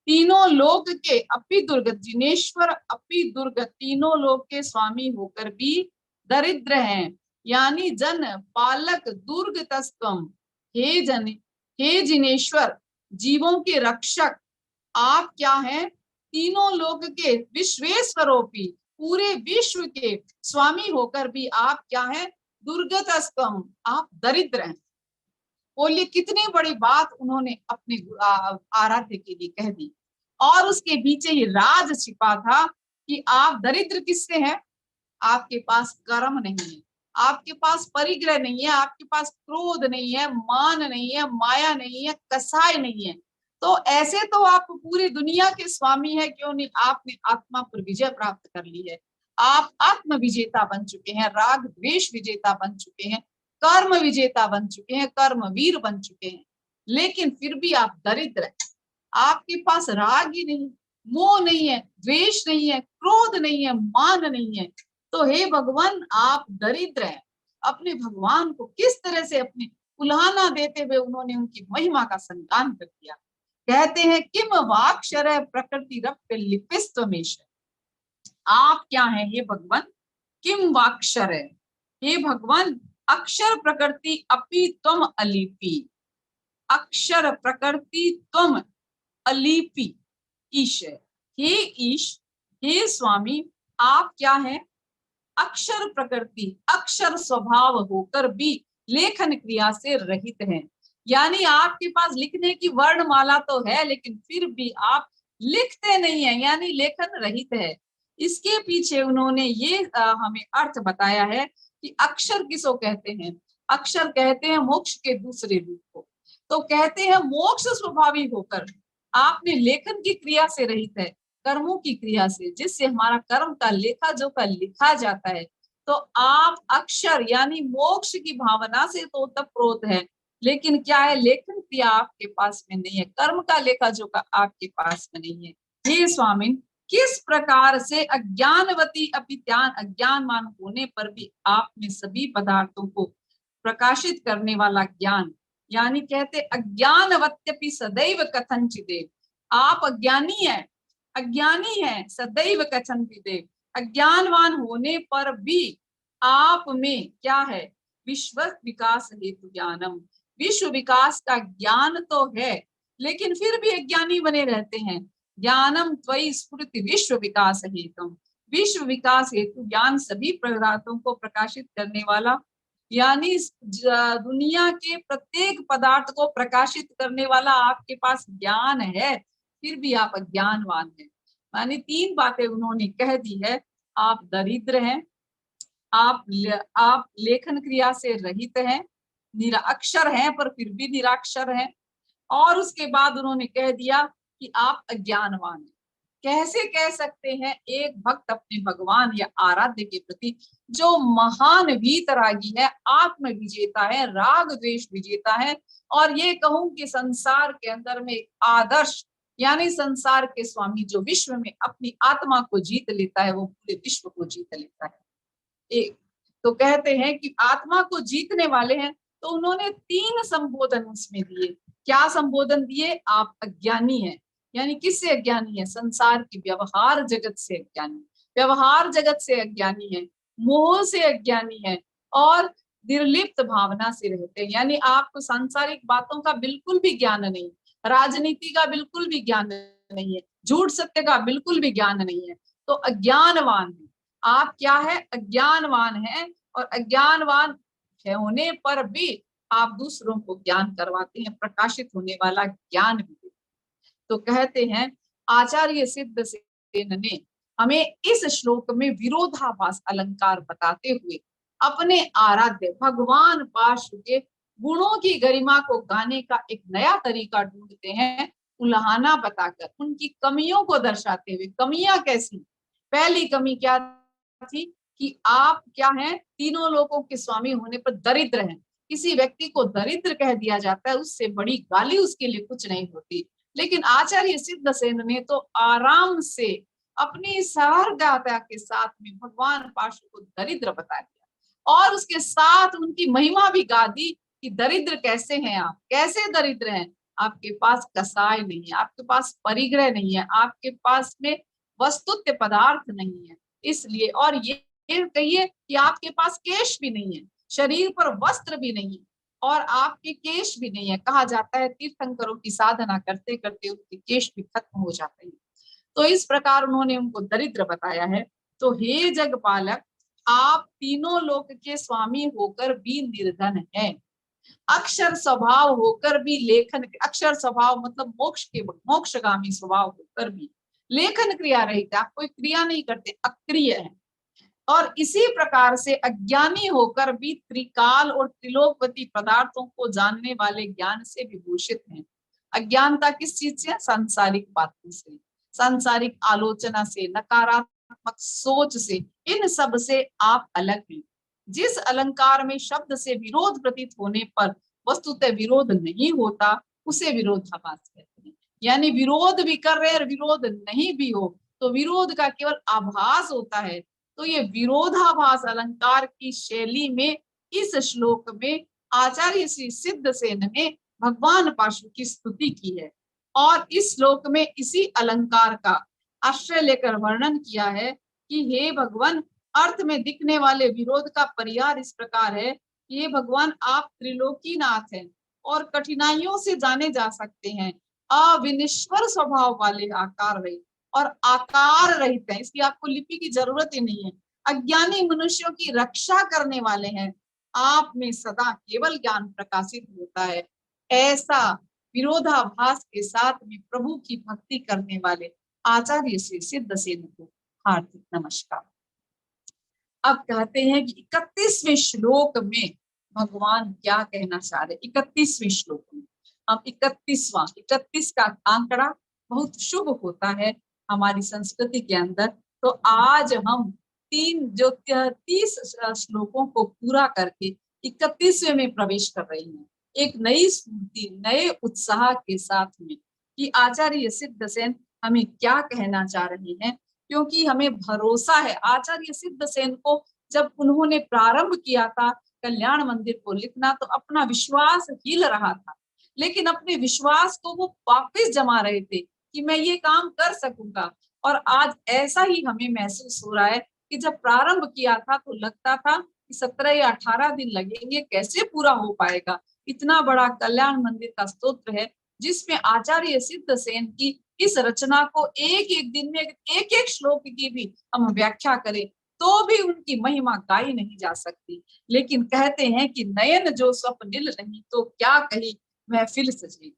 तीनों लोक के अपि दुर्गत, जिनेश्वर अपि दुर्गत, तीनों लोक के स्वामी होकर भी दरिद्र हैं, यानी जन पालक दुर्ग तस्तम, हे जिनेश्वर, जीवों के रक्षक, आप क्या हैं? तीनों लोक के विश्वेश्वरोपी, पूरे विश्व के स्वामी होकर भी आप क्या हैं? दुर्गतस्तम, आप दरिद्र हैं। बोलिए कितनी बड़ी बात उन्होंने अपने आराध्य के लिए कह दी। और उसके पीछे ये राज छिपा था कि आप दरिद्र किससे हैं? आपके पास कर्म नहीं है, आपके पास परिग्रह नहीं है, आपके पास क्रोध नहीं है, मान नहीं है, माया नहीं है, कसाय नहीं है। तो ऐसे तो आप पूरी दुनिया के स्वामी है, क्यों नहीं? आपने आत्मा पर विजय प्राप्त कर ली है, आप आत्म विजेता बन चुके हैं, राग द्वेष विजेता बन चुके हैं, कर्म विजेता बन चुके हैं, कर्म वीर बन चुके हैं। लेकिन फिर भी आप दरिद्र हैं, आपके पास राग ही नहीं, मोह नहीं है, द्वेष नहीं है, क्रोध नहीं है, मान नहीं है। तो हे भगवान, आप दरिद्र हैं। अपने भगवान को किस तरह से अपने उल्हाना देते हुए उन्होंने उनकी महिमा का संगान कर दिया। कहते हैं किम वाक्षर प्रकृति रप्य लिपिस्तमेश, आप क्या हैं हे भगवान? किम वाक्षर है, हे भगवान, अक्षर प्रकृति अपि त्वम अलिपि, अक्षर प्रकृति त्वम अलिपि ईश, हे ईश, हे स्वामी, आप क्या हैं? अक्षर प्रकृति, अक्षर स्वभाव होकर भी लेखन क्रिया से रहित हैं। यानी आपके पास लिखने की वर्णमाला तो है, लेकिन फिर भी आप लिखते नहीं है, यानी लेखन रहित है। इसके पीछे उन्होंने ये हमें अर्थ बताया है कि अक्षर किसको कहते हैं? अक्षर कहते हैं मोक्ष के दूसरे रूप को। तो कहते हैं मोक्ष स्वभावी होकर आपने लेखन की क्रिया से रहित है, कर्मों की क्रिया से, जिससे हमारा कर्म का लेखा जोखा लिखा जाता है, तो आप अक्षर यानी मोक्ष की भावना से तो ओतप्रोत है, लेकिन क्या है, लेखन क्रिया आपके पास में नहीं है, कर्म का लेखा जोखा आपके पास में नहीं है। हे स्वामी, किस प्रकार से अज्ञानवती अपित्यान अज्ञानवान होने पर भी आप में सभी पदार्थों को प्रकाशित करने वाला ज्ञान, यानी कहते अज्ञानवत्यपि सदैव कथनचिदेव, आप अज्ञानी है सदैव कथनचिदेव, अज्ञानवान होने पर भी आप में क्या है, विश्व विकास हेतु ज्ञानम, विश्व विकास का ज्ञान तो है, लेकिन फिर भी अज्ञानी बने रहते हैं। ज्ञानम त्वयि स्फुरति विश्व विकास हेतु, विश्व विकास हेतु ज्ञान सभी पदार्थों को प्रकाशित करने वाला, यानी दुनिया के प्रत्येक पदार्थ को प्रकाशित करने वाला आपके पास ज्ञान है, फिर भी आप अज्ञानवान हैं। माने 3 बातें उन्होंने कह दी है। आप दरिद्र हैं, आप लेखन क्रिया से रहित हैं, निराक्षर हैं पर फिर भी निराक्षर हैं, और उसके बाद उन्होंने कह दिया कि आप अज्ञानवान हैं। कैसे कह सकते हैं एक भक्त अपने भगवान या आराध्य के प्रति जो महान वीतरागी है, आत्म विजेता है, राग द्वेष विजेता है, और ये कहूं कि संसार के अंदर में एक आदर्श यानी संसार के स्वामी, जो विश्व में अपनी आत्मा को जीत लेता है वो पूरे विश्व को जीत लेता है। एक तो कहते हैं कि आत्मा को जीतने वाले हैं, तो उन्होंने 3 संबोधन उसमें दिए। क्या संबोधन दिए? आप अज्ञानी हैं, यानी किससे अज्ञानी है? संसार की व्यवहार जगत से अज्ञानी, व्यवहार जगत से अज्ञानी है, मोह से अज्ञानी है, और निर्लिप्त भावना से रहते हैं, यानी आपको सांसारिक बातों का बिल्कुल भी ज्ञान नहीं, राजनीति का बिल्कुल भी ज्ञान नहीं है, झूठ सत्य का बिल्कुल भी ज्ञान नहीं है, तो अज्ञानवान है। आप क्या है? अज्ञानवान है, और अज्ञानवान होने पर भी आप दूसरों को ज्ञान करवाते हैं, प्रकाशित होने वाला ज्ञान भी। तो कहते हैं आचार्य सिद्धसेन ने हमें इस श्लोक में विरोधाभास अलंकार बताते हुए अपने आराध्य भगवान पार्श्व के गुणों की गरिमा को गाने का एक नया तरीका ढूंढते हैं, उल्हाना बताकर उनकी कमियों को दर्शाते हुए। कमियां कैसी? पहली कमी क्या थी कि आप क्या हैं? तीनों लोकों के स्वामी होने पर दरिद्र हैं। किसी व्यक्ति को दरिद्र कह दिया जाता है, उससे बड़ी गाली उसके लिए कुछ नहीं होती। लेकिन आचार्य सिद्धसेन ने तो आराम से अपनी सहर्गता के साथ में भगवान पार्श्व को दरिद्र बता दिया, और उसके साथ उनकी महिमा भी गा दी कि दरिद्र कैसे हैं आप, कैसे दरिद्र हैं? आपके पास कसाय नहीं है, आपके पास परिग्रह नहीं है, आपके पास में वस्तुत्व पदार्थ नहीं है, इसलिए। और ये कहिए कि आपके पास केश भी नहीं है, शरीर पर वस्त्र भी नहीं है, और आपके केश भी नहीं है। कहा जाता है तीर्थंकरों की साधना करते करते उनके केश भी खत्म हो जाते हैं। तो इस प्रकार उन्होंने उनको दरिद्र बताया है। तो हे जगपालक, आप तीनों लोक के स्वामी होकर भी निर्धन हैं, अक्षर स्वभाव होकर भी लेखन, अक्षर स्वभाव मतलब मोक्षगामी स्वभाव होकर भी लेखन क्रिया रहित, आप कोई क्रिया नहीं करते, अक्रिय है, और इसी प्रकार से अज्ञानी होकर भी त्रिकाल और त्रिलोकवती पदार्थों को जानने वाले ज्ञान से विभूषित हैं। अज्ञानता किस चीज से? सांसारिक बातों से, सांसारिक आलोचना से, नकारात्मक सोच से, इन सब से आप अलग हैं। जिस अलंकार में शब्द से विरोध प्रतीत होने पर वस्तुतः विरोध नहीं होता, उसे विरोधाभास कहते हैं। यानी विरोध भी कर रहे और विरोध नहीं भी हो, तो विरोध का केवल आभास होता है। तो ये विरोधाभास अलंकार की शैली में इस श्लोक में आचार्य श्री सिद्धसेन ने भगवान पार्श्व की स्तुति की है, और इस श्लोक में इसी अलंकार का आश्रय लेकर वर्णन किया है कि हे भगवान, अर्थ में दिखने वाले विरोध का परिहार इस प्रकार है कि हे भगवान, आप त्रिलोकीनाथ हैं और कठिनाइयों से जाने जा सकते हैं, अविनिश्वर स्वभाव वाले आकार रहित और आकार रहित है, इसकी आपको लिपि की जरूरत ही नहीं है, अज्ञानी मनुष्यों की रक्षा करने वाले हैं, आप में सदा केवल ज्ञान प्रकाशित होता है। ऐसा विरोधाभास के साथ में प्रभु की भक्ति करने वाले आचार्य श्री सिद्धसेन को हार्दिक नमस्कार। अब कहते हैं कि 31वें श्लोक में भगवान क्या कहना चाह रहे? 31वें श्लोक में हम 31 का आंकड़ा बहुत शुभ होता है हमारी संस्कृति के अंदर, तो आज हम जो 30 श्लोकों को पूरा करके 31वें में प्रवेश कर रही हैं, एक नई स्फूर्ति, नए उत्साह के साथ में कि आचार्य सिद्धसेन हमें क्या कहना चाह रहे हैं, क्योंकि हमें भरोसा है। आचार्य सिद्धसेन को जब उन्होंने प्रारंभ किया था कल्याण मंदिर को लिखना, तो अपना विश्वास हिल रहा था, लेकिन अपने विश्वास को वो वापस जमा रहे थे कि मैं ये काम कर सकूंगा। और आज ऐसा ही हमें महसूस हो रहा है कि जब प्रारंभ किया था तो लगता था कि 17 या 18 दिन लगेंगे, कैसे पूरा हो पाएगा। इतना बड़ा कल्याण मंदिर का स्तोत्र है जिसमें आचार्य सिद्धसेन की इस रचना को एक एक दिन में एक एक श्लोक की भी हम व्याख्या करें तो भी उनकी महिमा गाई नहीं जा सकती। लेकिन कहते हैं कि नयन जो स्वप्निल नहीं तो क्या कही महफिल सजेगी,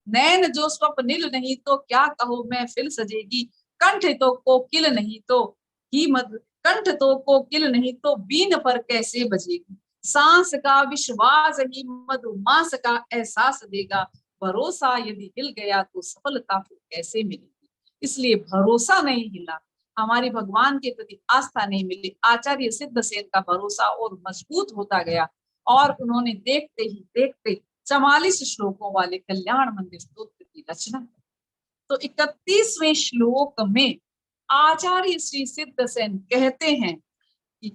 नयन जो स्वप्निल नहीं तो क्या कहो महफिल सजेगी, कंठ तो कोकिल नहीं तो ही मद, कंठ तो कोकिल नहीं तो बीन पर कैसे बजेगी, सांस का विश्वास ही मधुमास का एहसास देगा, भरोसा यदि हिल गया तो सफलता फिर कैसे मिलेगी। इसलिए भरोसा नहीं हिला, हमारी भगवान के प्रति आस्था नहीं मिली। आचार्य सिद्धसेन का भरोसा और मजबूत होता गया और उन्होंने देखते ही देखते 44 श्लोकों वाले कल्याण मंदिर स्तोत्र की रचना की। तो 31वें श्लोक में आचार्य श्री सिद्धसेन कहते हैं कि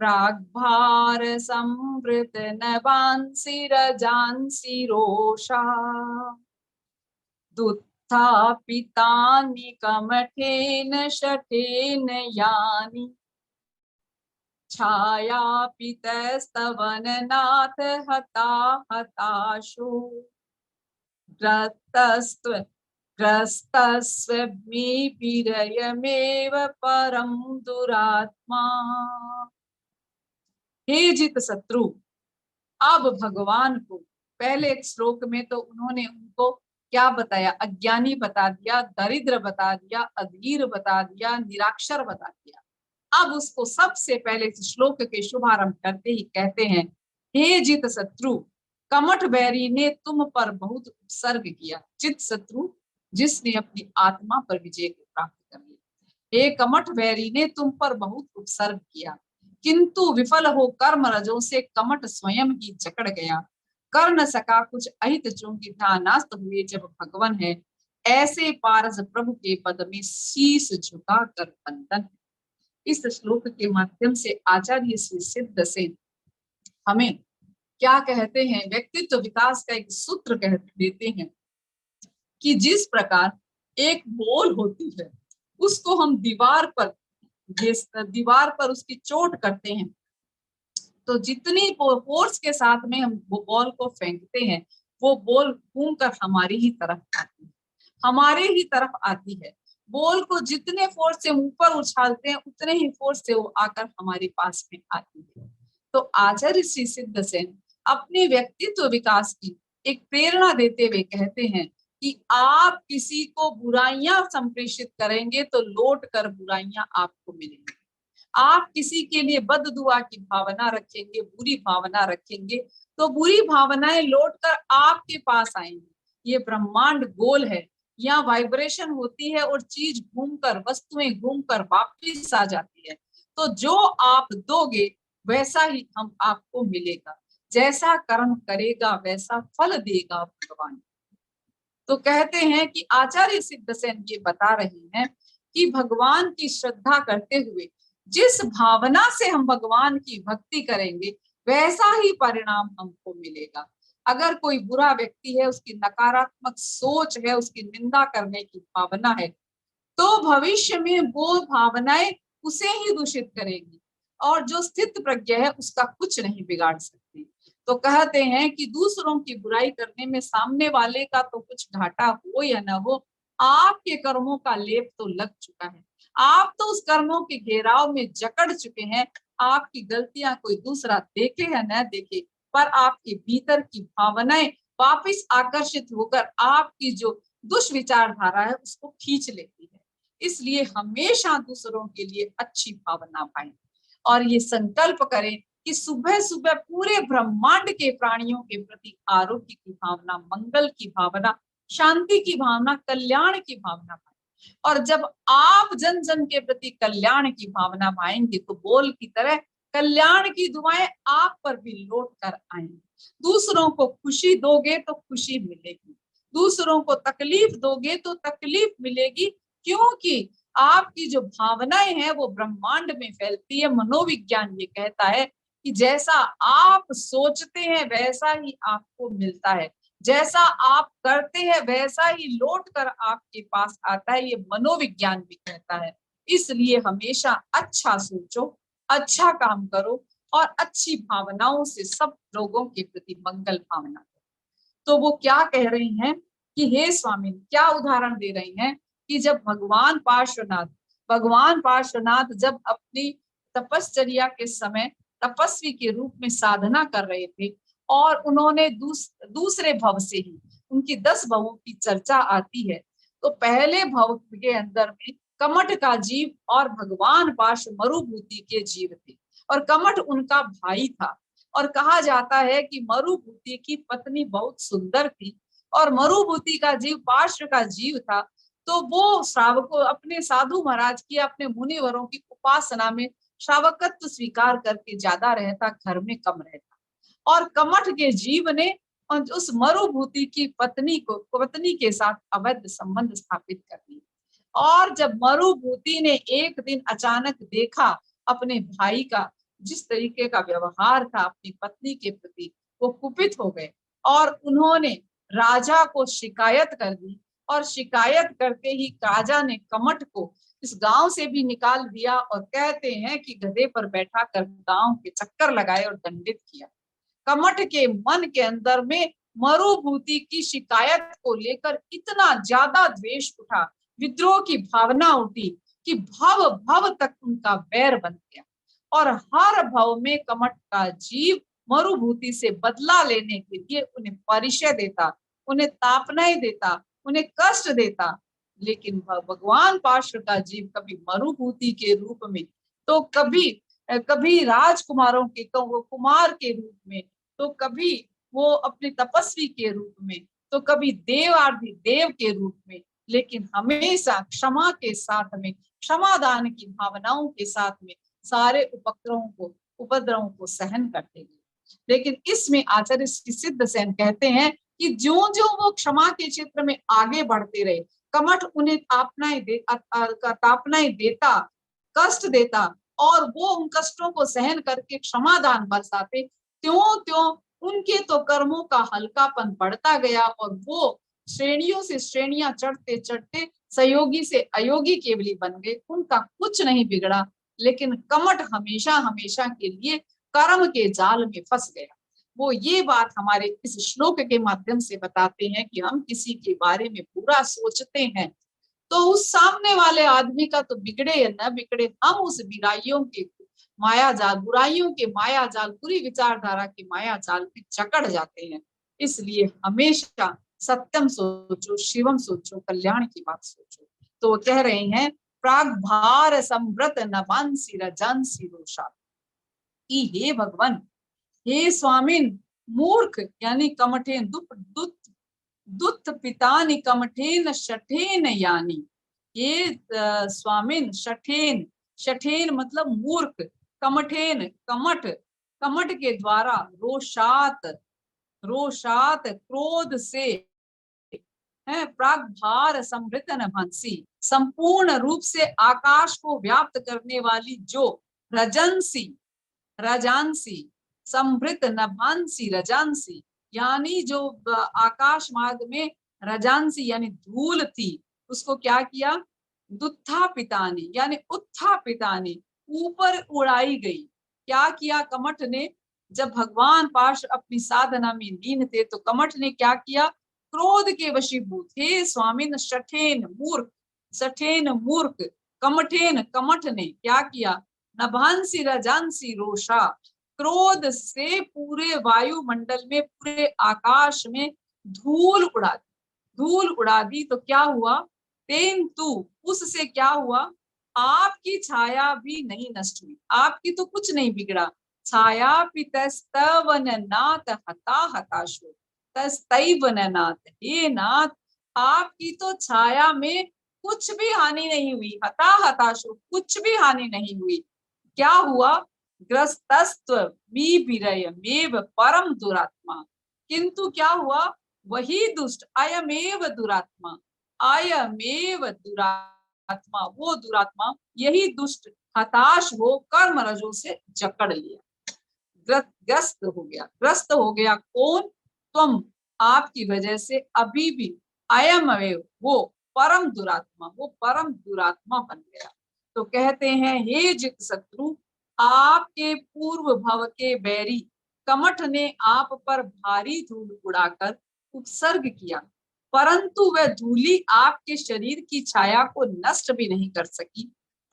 प्राग्भार संवृत नवांसि रजांसि रोषा दुत्थापितानि कमठेन शठेन यानि, छायापितस्तवननाथ हता हताशो, ग्रस्तस्वमेव परम दुरात्मा। हे जित शत्रु, अब भगवान को पहले एक श्लोक में तो उन्होंने उनको क्या बताया, अज्ञानी बता दिया, दरिद्र बता दिया, अधीर बता दिया, निराक्षर बता दिया। अब उसको सबसे पहले श्लोक के शुभारंभ करते ही कहते हैं, हे जित शत्रु, कमठ बैरी ने तुम पर बहुत उपसर्ग किया। जित शत्रु जिसने अपनी आत्मा पर विजय को प्राप्त कर लिया। हे कमठ बैरी ने तुम पर बहुत उपसर्ग किया, किंतु विफल हो कर्म रजों से कमठ स्वयं ही जकड़ गया। कर न सका कुछ अहित चूंकि ध्यानास्त हुए जब भगवान है, ऐसे पारस प्रभु के पद में शीश झुका कर बंधन। इस श्लोक के माध्यम से आचार्य श्री सिद्धसेन हमें क्या कहते हैं, व्यक्तित्व विकास का एक सूत्र कह देते हैं कि जिस प्रकार एक बॉल होती है उसको हम दीवार पर उसकी चोट करते हैं, तो जितनी फोर्स के साथ में हम वो बॉल को फेंकते हैं वो बॉल घूमकर हमारी ही तरफ आती है। बॉल को जितने फोर्स से ऊपर उछालते हैं उतने ही फोर्स से वो आकर हमारे पास में आती है। तो आचार्य श्री सिद्धसेन अपने व्यक्तित्व विकास की एक प्रेरणा देते हुए कहते हैं कि आप किसी को बुराइयां संप्रेषित करेंगे तो लौट कर बुराइयां आपको मिलेंगी। आप किसी के लिए बददुआ की भावना रखेंगे, बुरी भावना रखेंगे, तो बुरी भावनाएं लौटकर आपके पास आएंगी। ये ब्रह्मांड गोल है, यहाँ वाइब्रेशन होती है और चीज घूमकर, वस्तुएं घूमकर वापिस आ जाती है। तो जो आप दोगे वैसा ही हम आपको मिलेगा, जैसा कर्म करेगा वैसा फल देगा भगवान। तो कहते हैं कि आचार्य सिद्धसेन ये बता रहे हैं कि भगवान की श्रद्धा करते हुए जिस भावना से हम भगवान की भक्ति करेंगे वैसा ही परिणाम हमको मिलेगा। अगर कोई बुरा व्यक्ति है, उसकी नकारात्मक सोच है, उसकी निंदा करने की भावना है, तो भविष्य में वो भावनाएं उसे ही दूषित करेगी और जो स्थित प्रज्ञ है उसका कुछ नहीं बिगाड़ सकती। तो कहते हैं कि दूसरों की बुराई करने में सामने वाले का तो कुछ घाटा हो या न हो, आपके कर्मों का लेप तो लग चुका है, आप तो उस कर्मों के घेराव में जकड़ चुके हैं। आपकी गलतियां कोई दूसरा देखे या न देखे, पर आपके भीतर की भावनाएं वापिस आकर्षित होकर आपकी जो दुष्विचारधारा है उसको खींच लेती है। इसलिए हमेशा दूसरों के लिए अच्छी भावना पाएं और ये संकल्प करें कि सुबह सुबह पूरे ब्रह्मांड के प्राणियों के प्रति आरोग्य की भावना, मंगल की भावना, शांति की भावना, कल्याण की भावना पाएं। और जब आप जन जन के प्रति कल्याण की भावना भाएंगे तो बोल की तरह कल्याण की दुआएं आप पर भी लौट कर आएंगी। दूसरों को खुशी दोगे तो खुशी मिलेगी, दूसरों को तकलीफ दोगे तो तकलीफ मिलेगी, क्योंकि आपकी जो भावनाएं हैं वो ब्रह्मांड में फैलती है। मनोविज्ञान ये कहता है कि जैसा आप सोचते हैं वैसा ही आपको मिलता है, जैसा आप करते हैं वैसा ही लौट कर आपके पास आता है, ये मनोविज्ञान भी कहता है। इसलिए हमेशा अच्छा सोचो, अच्छा काम करो और अच्छी भावनाओं से सब लोगों के प्रति मंगल भावना करो। तो वो क्या कह रही हैं कि हे स्वामी, क्या उदाहरण दे रही हैं कि जब भगवान पार्श्वनाथ जब अपनी तपश्चर्या के समय तपस्वी के रूप में साधना कर रहे थे और उन्होंने दूसरे भव से ही, उनकी 10 भवों की चर्चा आती है, तो पहले भव के अंदर में कमठ का जीव और भगवान पार्श्व मरुभूति के जीव थे और कमठ उनका भाई था। और कहा जाता है कि मरुभूति की पत्नी बहुत सुंदर थी और मरुभूति का जीव पार्श्व का जीव था, तो वो श्रावकों अपने साधु महाराज की, अपने मुनिवरों की उपासना में श्रावकत्व स्वीकार करके ज्यादा रहता, घर में कम रहता। और कमठ के जीव ने उस मरुभूति की पत्नी के साथ अवैध संबंध स्थापित कर दिया। और जब मरुभूति ने एक दिन अचानक देखा अपने भाई का जिस तरीके का व्यवहार था अपनी पत्नी के प्रति, वो कुपित हो गए और उन्होंने राजा को शिकायत कर दी। और शिकायत करते ही राजा ने कमठ को इस गांव से भी निकाल दिया और कहते हैं कि गधे पर बैठा कर गांव के चक्कर लगाए और दंडित किया। कमठ के मन के अंदर में मरुभूति की शिकायत को लेकर इतना ज्यादा द्वेष उठा, विद्रोह की भावना उठी कि भव भव तक उनका वैर बन गया। और हर भव में कमठ का जीव मरुभूति से बदला लेने के लिए उन्हें परिचय देता, उन्हें तापनाएं देता, उन्हें कष्ट देता। लेकिन भगवान पार्श्व का जीव कभी मरुभूति के रूप में, तो कभी राजकुमारों के कुमार के रूप में, तो कभी वो अपने तपस्वी के रूप में, तो कभी देवादि देव के रूप में, लेकिन हमेशा क्षमा के साथ में, क्षमादान की भावनाओं के साथ में सारे उपद्रवों को सहन करते हैं। लेकिन इसमें आचार्य सिद्ध सेन कहते हैं कि जो जो वो क्षमा के क्षेत्र में आगे बढ़ते रहे, कमठ उन्हें तापनाएं देता, कष्ट देता और वो उन कष्टों को सहन करके क्षमादान बरसाते, त्यों त्यों उनके तो कर्मों का हल्कापन बढ़ता गया और वो श्रेणियों से श्रेणियां चढ़ते चढ़ते सहयोगी से अयोगी केवली बन गए। उनका कुछ नहीं बिगड़ा, लेकिन कमठ हमेशा हमेशा के लिए कर्म के जाल में फंस गया। वो ये बात हमारे इस श्लोक के माध्यम से बताते हैं कि हम किसी के बारे में बुरा सोचते हैं तो उस सामने वाले आदमी का तो बिगड़े या न बिगड़े, हम उस बुराइयों के माया जाल, पूरी विचारधारा के माया जाल में जकड़ जाते हैं। इसलिए हमेशा सत्यम सोचो, शिवम सोचो, कल्याण की बात सोचो। तो वो कह रहे हैं प्राग भार संव्रत नवांसी रजांसी रोषा, कि हे भगवान, हे स्वामिन, मूर्ख यानी कमठेन, दुत्त पितानि कमठेन शठेन यानी, ये स्वामिन शठेन मतलब मूर्ख, कमठेन कमठ के द्वारा, रोषात क्रोध से, है प्रागभार समृत नभांसी, संपूर्ण रूप से आकाश को व्याप्त करने वाली जो रजांसी समृत नभांसी रजांसी, यानी जो आकाश मार्ग में रजांसी यानी धूल थी, उसको क्या किया, दुत्थापितानी यानी उत्थापितानी, ऊपर उड़ाई गई। क्या किया कमठ ने, जब भगवान पार्श्व अपनी साधना में लीन थे तो कमठ ने क्या किया, क्रोध के वशीभूत, हे स्वामिन शठेन मूर्ख कमठ ने क्या किया, नभांसी रजांसी रोषा, क्रोध से पूरे वायुमंडल में, पूरे आकाश में धूल उड़ा दी। तो क्या हुआ, तेन तू, उससे क्या हुआ, आपकी छाया भी नहीं नष्ट हुई, आपकी तो कुछ नहीं बिगड़ा। छाया पितस्तवननाथ हताशो तस्तैवननाथ, हे नाथ, आपकी तो छाया में कुछ भी हानि नहीं हुई, हताशु कुछ भी हानि नहीं हुई। क्या हुआ? ग्रस्तस्त्व मेव परम दुरात्मा। किंतु क्या हुआ? वही दुष्ट, अयमेव दुरात्मा, अयमेव दुरात्मा, वो दुरात्मा, यही दुष्ट हताश हो कर्म रजों से जकड़ लिया, ग्रस्त हो गया। ग्रस्त हो गया कौन? तुम, आपकी वजह से अभी भी अयमेव, वो परम दुरात्मा, वो परम दुरात्मा बन गया। तो कहते हैं, हे जित शत्रु, आपके पूर्व भव के बैरी कमठ ने आप पर भारी धूल उड़ाकर उपसर्ग किया, परंतु वह धूली आपके शरीर की छाया को नष्ट भी नहीं कर सकी।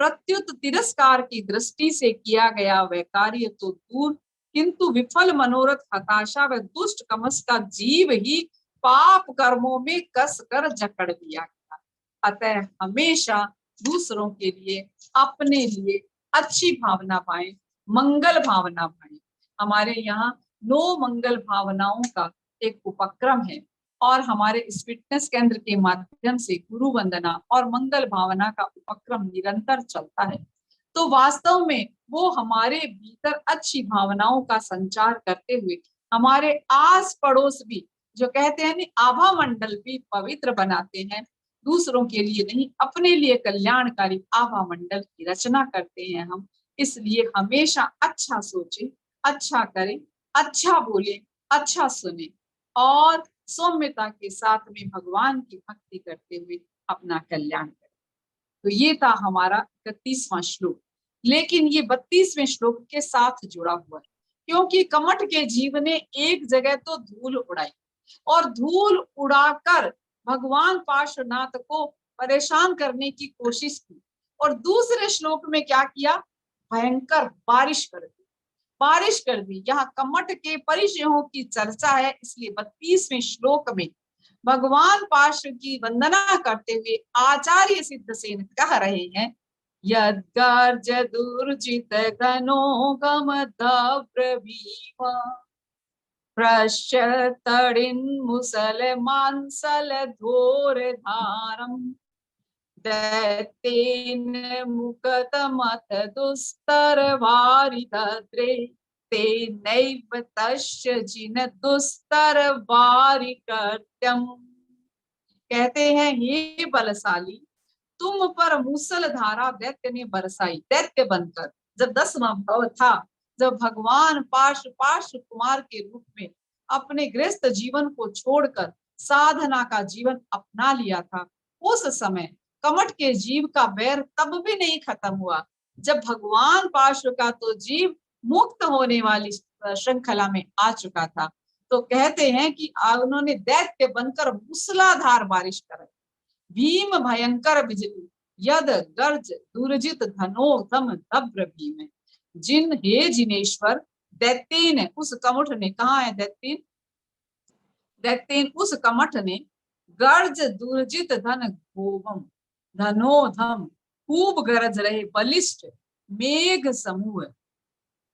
प्रत्युत तिरस्कार की दृष्टि से किया गया वह कार्य तो दूर, किंतु विफल मनोरथ, हताशा व दुष्ट कमस का जीव ही पाप कर्मों में कस कर जकड़ लिया गया। अतः हमेशा दूसरों के लिए, अपने लिए अच्छी भावना पाएं, मंगल भावना पाएं। हमारे यहाँ 9 मंगल भावनाओं का एक उपक्रम है और हमारे इस फिटनेस केंद्र के माध्यम से गुरु वंदना और मंगल भावना का उपक्रम निरंतर चलता है। तो वास्तव में वो हमारे भीतर अच्छी भावनाओं का संचार करते हुए हमारे आस पड़ोस भी, जो कहते हैं आभा मंडल भी पवित्र बनाते हैं। दूसरों के लिए नहीं, अपने लिए कल्याणकारी आभा मंडल की रचना करते हैं हम। इसलिए हमेशा अच्छा सोचें, अच्छा करें, अच्छा बोले, अच्छा सुने और सौम्यता के साथ में भगवान की भक्ति करते हुए अपना कल्याण करें। तो ये था हमारा 31वां श्लोक। लेकिन ये 32वें श्लोक के साथ जुड़ा हुआ है, क्योंकि कमठ के जीव ने एक जगह तो धूल उड़ाई और धूल उड़ाकर भगवान पार्श्वनाथ को परेशान करने की कोशिश की, और दूसरे श्लोक में क्या किया? भयंकर बारिश कर दी, बारिश कर दी। यहाँ कमठ के परिचयों की चर्चा है, इसलिए 32वें श्लोक में भगवान पार्श्व की वंदना करते हुए आचार्य सिद्धसेन कह रहे हैं, यद्गर्ज दुर्जित घनो गम दव्रवीमा प्रश्यतडिन मुसल मांसल धोर धारम दैतेन मुकत मत दुस्तर वारिद्रे ते नैव तस्य जिन दुस्तर वारि कृत्यम। कहते हैं, हे बलशाली, तुम पर मूसल धारा दैत्य ने बरसाई। दैत्य बनकर, जब 10वां भव था, जब भगवान पार्श्व कुमार के रूप में अपने गृहस्थ जीवन को छोड़कर साधना का जीवन अपना लिया था, उस समय कमठ के जीव का वैर तब भी नहीं खत्म हुआ, जब भगवान पार्श्व का तो जीव मुक्त होने वाली श्रृंखला में आ चुका था। तो कहते हैं कि उन्होंने दैत्य बनकर मूसलाधार बारिश कराई, भीम भयंकर बिजली, यद गर्ज दुर्जित घनो धम दब्र भीम। जिन, हे जिनेश्वर, दैत्येन, उस कमठ ने, कहा है दैत्येन? दैत्येन उस कमठ ने, गर्ज दुर्जित धन गोवम, धनोधम, खूब गरज रहे बलिष्ठ मेघ समूह,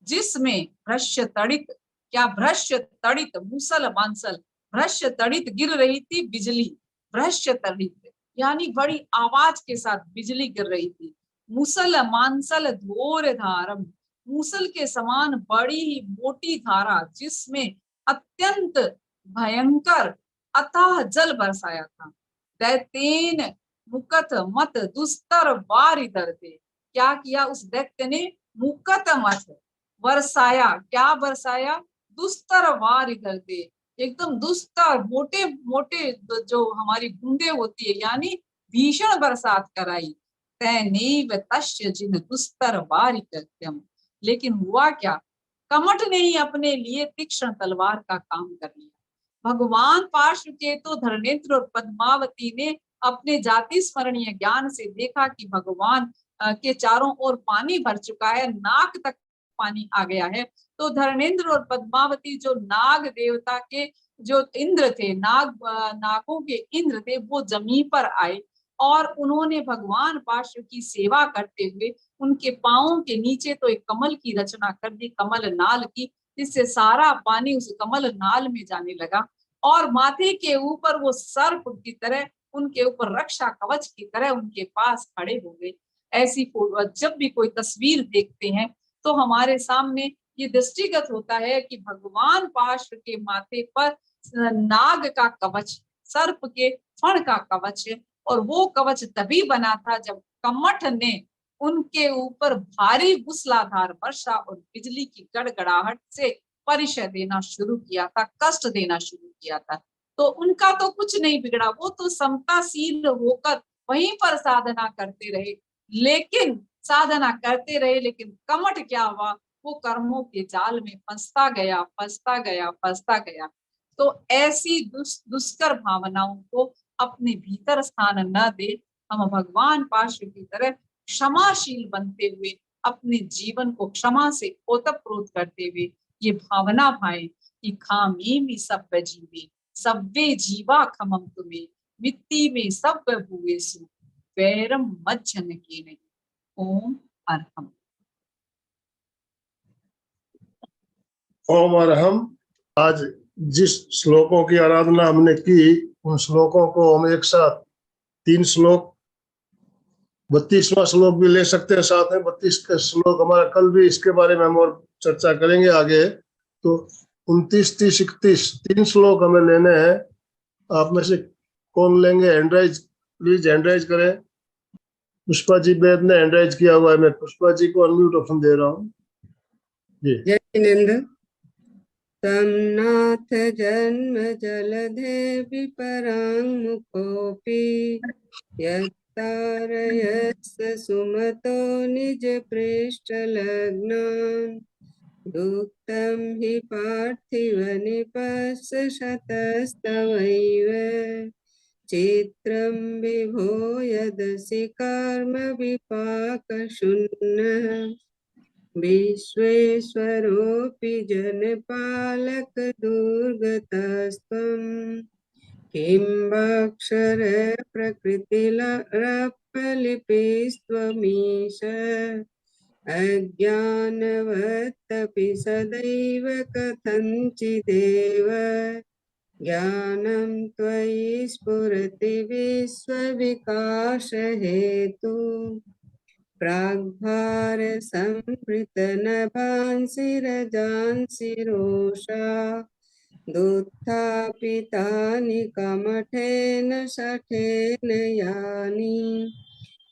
जिसमें भ्रश्य तड़ित, क्या भ्रश्य तड़ित, मूसल मांसल, भ्रश्य तड़ित गिर रही थी बिजली, भ्रश्य तड़ित यानी बड़ी आवाज के साथ बिजली गिर रही थी। मूसल मांसल धोर धारम, मूसल के समान बड़ी ही मोटी धारा, जिसमें अत्यंत भयंकर अथाह जल बरसाया था। दैतेन मुकत मत दुस्तर वारिदर्ते, क्या किया उस दैत्य ने? मुकत मत, बरसाया, क्या बरसाया? दुस्तर वारिदर्ते, एकदम दुस्तर, मोटे मोटे जो हमारी बूंदे होती है, यानी भीषण बरसात कराई। तैनैव तस्य जिन दुस्तर वारिकृत्यम, लेकिन हुआ क्या? कमठ ने ही अपने लिए तीक्ष्ण तलवार का काम कर लिया। भगवान पार्श्व के तो धर्मेंद्र और पद्मावती ने अपने जाति स्मरणीय ज्ञान से देखा कि भगवान के चारों ओर पानी भर चुका है, नाक तक पानी आ गया है। तो धर्मेंद्र और पद्मावती, जो नाग देवता के जो इंद्र थे, नागों के इंद्र थे, वो जमीन पर आए और उन्होंने भगवान पार्श्व की सेवा करते हुए उनके पांवों के नीचे तो एक कमल की रचना कर दी, कमल नाल की, जिससे सारा पानी उस कमल नाल में जाने लगा और माथे के ऊपर वो सर्प की तरह उनके ऊपर रक्षा कवच की तरह उनके पास खड़े हो गए। ऐसी जब भी कोई तस्वीर देखते हैं तो हमारे सामने ये दृष्टिगत होता है कि भगवान पार्श्व के माथे पर नाग का कवच, सर्प के फण का कवच है, और वो कवच तभी बना था जब कमठ ने उनके ऊपर भारी मूसलाधार वर्षा और बिजली की गड़गड़ाहट से परिचय देना शुरू किया था, कष्ट देना शुरू किया था। तो उनका तो कुछ नहीं बिगड़ा, वो तो समताशील होकर वहीं पर साधना करते रहे, लेकिन साधना करते रहे, लेकिन कमठ क्या हुआ, वो कर्मों के जाल में फंसता गया, फंसता गया, फंसता गया। तो ऐसी दुष्कर भावनाओं को अपने भीतर स्थान न दे, हम भगवान पार्श्व की तरह क्षमाशील बनते हुए अपने जीवन को क्षमा से ओतप्रोत करते हुए ये भावना भाए कि खामी सभ्य जीवे, सव्वे जीवा खमम तुम्हें, मिट्टी में सभ्य भूवेसु, वैरम मज्जन के नहीं। ओम अर्हम। ओम अरहम। आज जिस श्लोकों की आराधना हमने की, उन श्लोकों को हम एक साथ 3 श्लोक, 32वां श्लोक भी ले सकते हैं साथ में। 32 का श्लोक हमारा कल भी इसके बारे में हम और चर्चा करेंगे आगे। तो 29, 30, 31 3 श्लोक हमें लेने हैं। आप में से कौन लेंगे? हैंडराइज, प्लीज हैंडराइज करें। पुष्पा जी बेद ने हैंडराइज किया हुआ है, मैं पुष्पा जी को अनम्यूट ऑप्शन दे रहा हूँ जी। जय जिनेन्द्र। तं नाथ जन्म जलधे विपराङ्मुखोऽपि यत्तारयस्य सुमतो निजपृष्ठलग्नान् दुःखं हि पार्थिवनिपस्य शतस्तवैव चित्रं विभो यदसि कर्म विपाकशून्यः विश्वेश्वरोऽपि जनपालक दुर्गतस्त्वं किं वाक्षर प्रकृतिरपलिपिस्त्वमीश अज्ञानवत्तपि सदैव कथञ्चिदेव ज्ञानं त्वयि स्फुरति विश्वविकासहेतु प्राग्भार संवृतनभांसि रजांसि रोषा दुत्थापितानि कमठेन शठेन यानि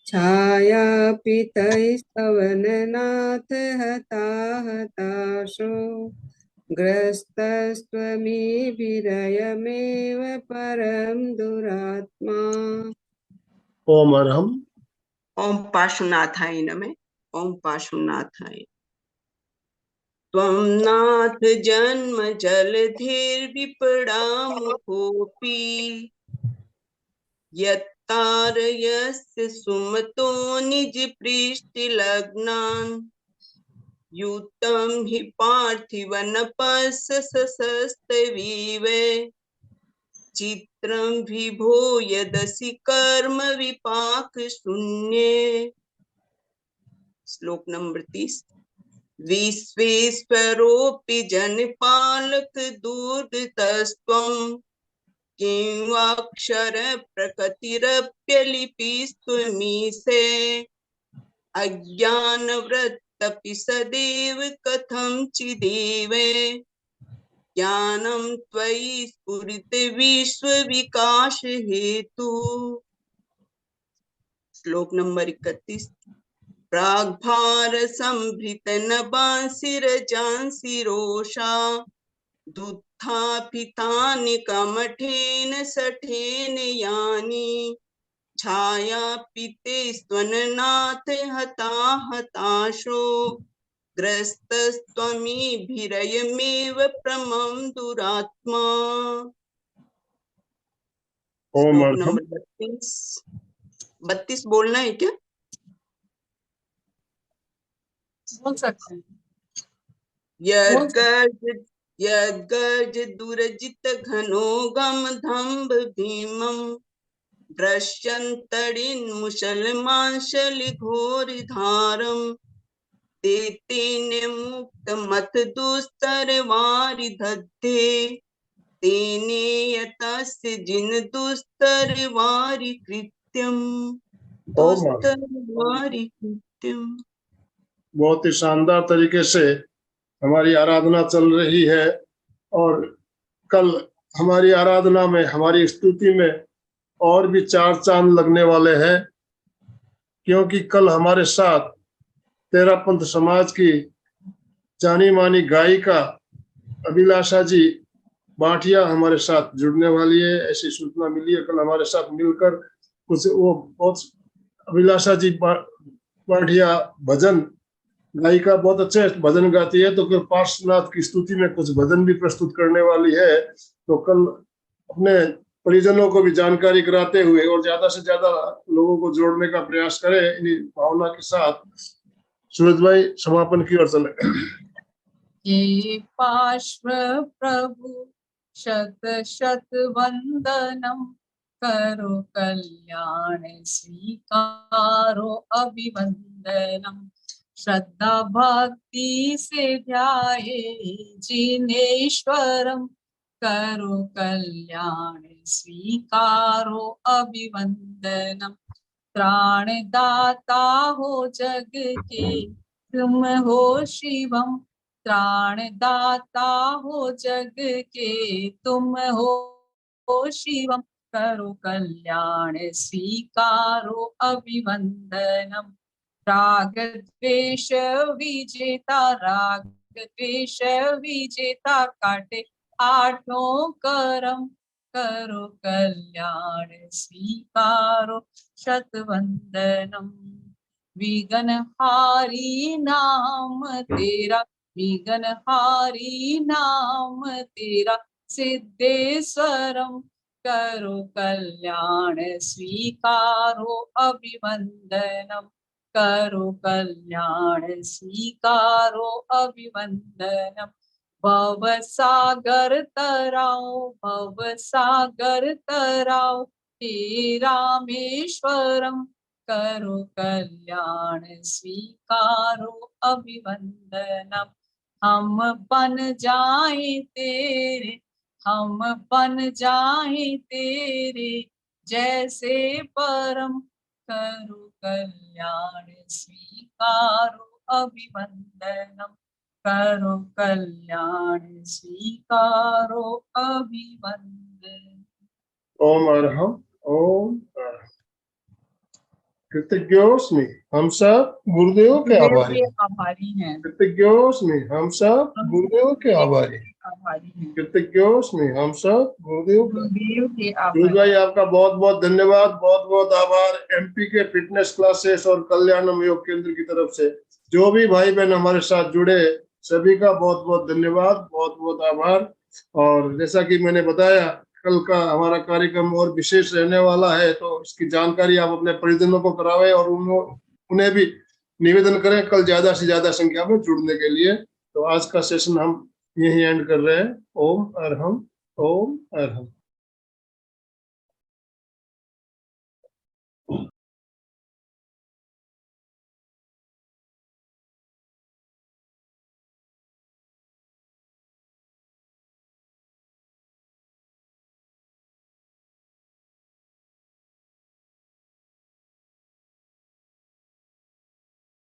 छायापितैस्तवननाथ हताहताशो ग्रस्तस्त्वमीभिरयमेव परं दुरात्मा। ओम अरहम। ओम पार्श्वनाथाय नमः। ओम पार्श्वनाथाय। त्वं नाथ जन्म जलधिर्विपणामुखोऽपि यत्तारयस्य सुमतो निजपृष्ठलग्नान् युतं हि पार्थिवनपस्य सशस्तवीव चित्रं विभो यदसि कर्म विपाक शून्ये। श्लोक नंबर 30। विश्वेश्वरोऽपि जनपालक दुर्गतस्त्वं किं वाक्षर प्रकृतिरप्यलिपिस्त्वमीशे अज्ञानवृत्तपि सदैव कथञ्चिदेव ज्ञानं त्वयि स्फुरति विश्वविकास हेतु। श्लोक नंबर 31। प्राग्भार संभृत नभांसि रजांसि रोषा दुत्थापितानि कमठेन शठेन यानि छायापिते स्वननाथ हताहताशो ग्रस्तस्त्वमीभिरयमेव प्रमं दुरात्मा। ओम श्लोक अरहम। नंबर 32 बोलना है क्या? बोल सकते हैं। यद्गर्ज दुरजित घनो गम धम्ब भीमं दृश्यन्तरिन्मुसलमांशलि घोरधारं तेन मुक्त मत दुस्तर वारि दधे तेने यतस्य जिन दुस्तर वारि कृत्यम दुस्तर वारि कृत्यम। बहुत ही शानदार तरीके से हमारी आराधना चल रही है और कल हमारी आराधना में, हमारी स्तुति में और भी 4 चांद लगने वाले हैं, क्योंकि कल हमारे साथ तेरापंथ समाज की जानी मानी गायिका अभिलाषा जी बाठिया हमारे साथ जुड़ने वाली है। ऐसी सूचना मिली है, कल हमारे साथ मिलकर कुछ वो बहुत अभिलाषा जी बाठिया भजन गायिका बहुत अच्छे भजन गाती है, तो कल पार्श्वनाथ की स्तुति में कुछ भजन भी प्रस्तुत करने वाली है। तो कल अपने परिजनों को भी जानकारी कराते हुए और ज्यादा से ज्यादा लोगों को जोड़ने का प्रयास करें इन्हीं भावना के साथ। सूरज भाई समापन की ओर चले। हे पार्श्व प्रभु शत शत वंदनम, करो कल्याण स्वीकारो अभिवंदनम। श्रद्धा भक्ति से ध्याये जिनेश्वरम, करो कल्याण स्वीकारो अभिवंदनम। त्राण दाता हो जग के तुम हो शिवम, त्राण दाता हो जग के तुम हो शिवम। करो कल्याण स्वीकारो अभिवंदनम। राग द्वेष विजेता, राग द्वेष विजेता, काटे आठों करम, करो कल्याण स्वीकारो शतवंदनम। विघ्नहारी नाम तेरा, विघ्नहारी नाम तेरा, सिद्धेश्वरम, करो कल्याण स्वीकारो अभिवंदनम, करो कल्याण स्वीकारो अभिवंदनम। भव सागर तराओ, भव सागर तराओ, हे रामेश्वरम, करो कल्याण स्वीकारो अभिवंदनम। हम बन जाए तेरे, हम बन जाए तेरे जैसे परम, करो कल्याण स्वीकारो अभिवंदनम, करो कल्याण स्वीकारो अभिवंदन। ओम अरहम, ओम अरहम। कृतज्ञोस्मि, हम सब गुरुदेव के आभारी हैं। आभारी हैं। कृतज्ञोस्मि, हम सब गुरुदेव के आभारी हैं। आभारी हैं। कृतज्ञोस्मि, हम सब गुरुदेव के। गुरुदेव के सूरज आभारी। भाई आपका बहुत बहुत धन्यवाद, बहुत बहुत आभार। एमपी के फिटनेस क्लासेस और कल्याणम योग केंद्र की तरफ से जो भी भाई बहन हमारे साथ जुड़े सभी का बहुत बहुत धन्यवाद, बहुत बहुत आभार। और जैसा कि मैंने बताया कल का हमारा कार्यक्रम और विशेष रहने वाला है, तो इसकी जानकारी आप अपने परिजनों को करावें और उन्हें भी निवेदन करें कल ज्यादा से ज्यादा संख्या में जुड़ने के लिए। तो आज का सेशन हम यही एंड कर रहे हैं। ओम अरहम, ओम अरहम।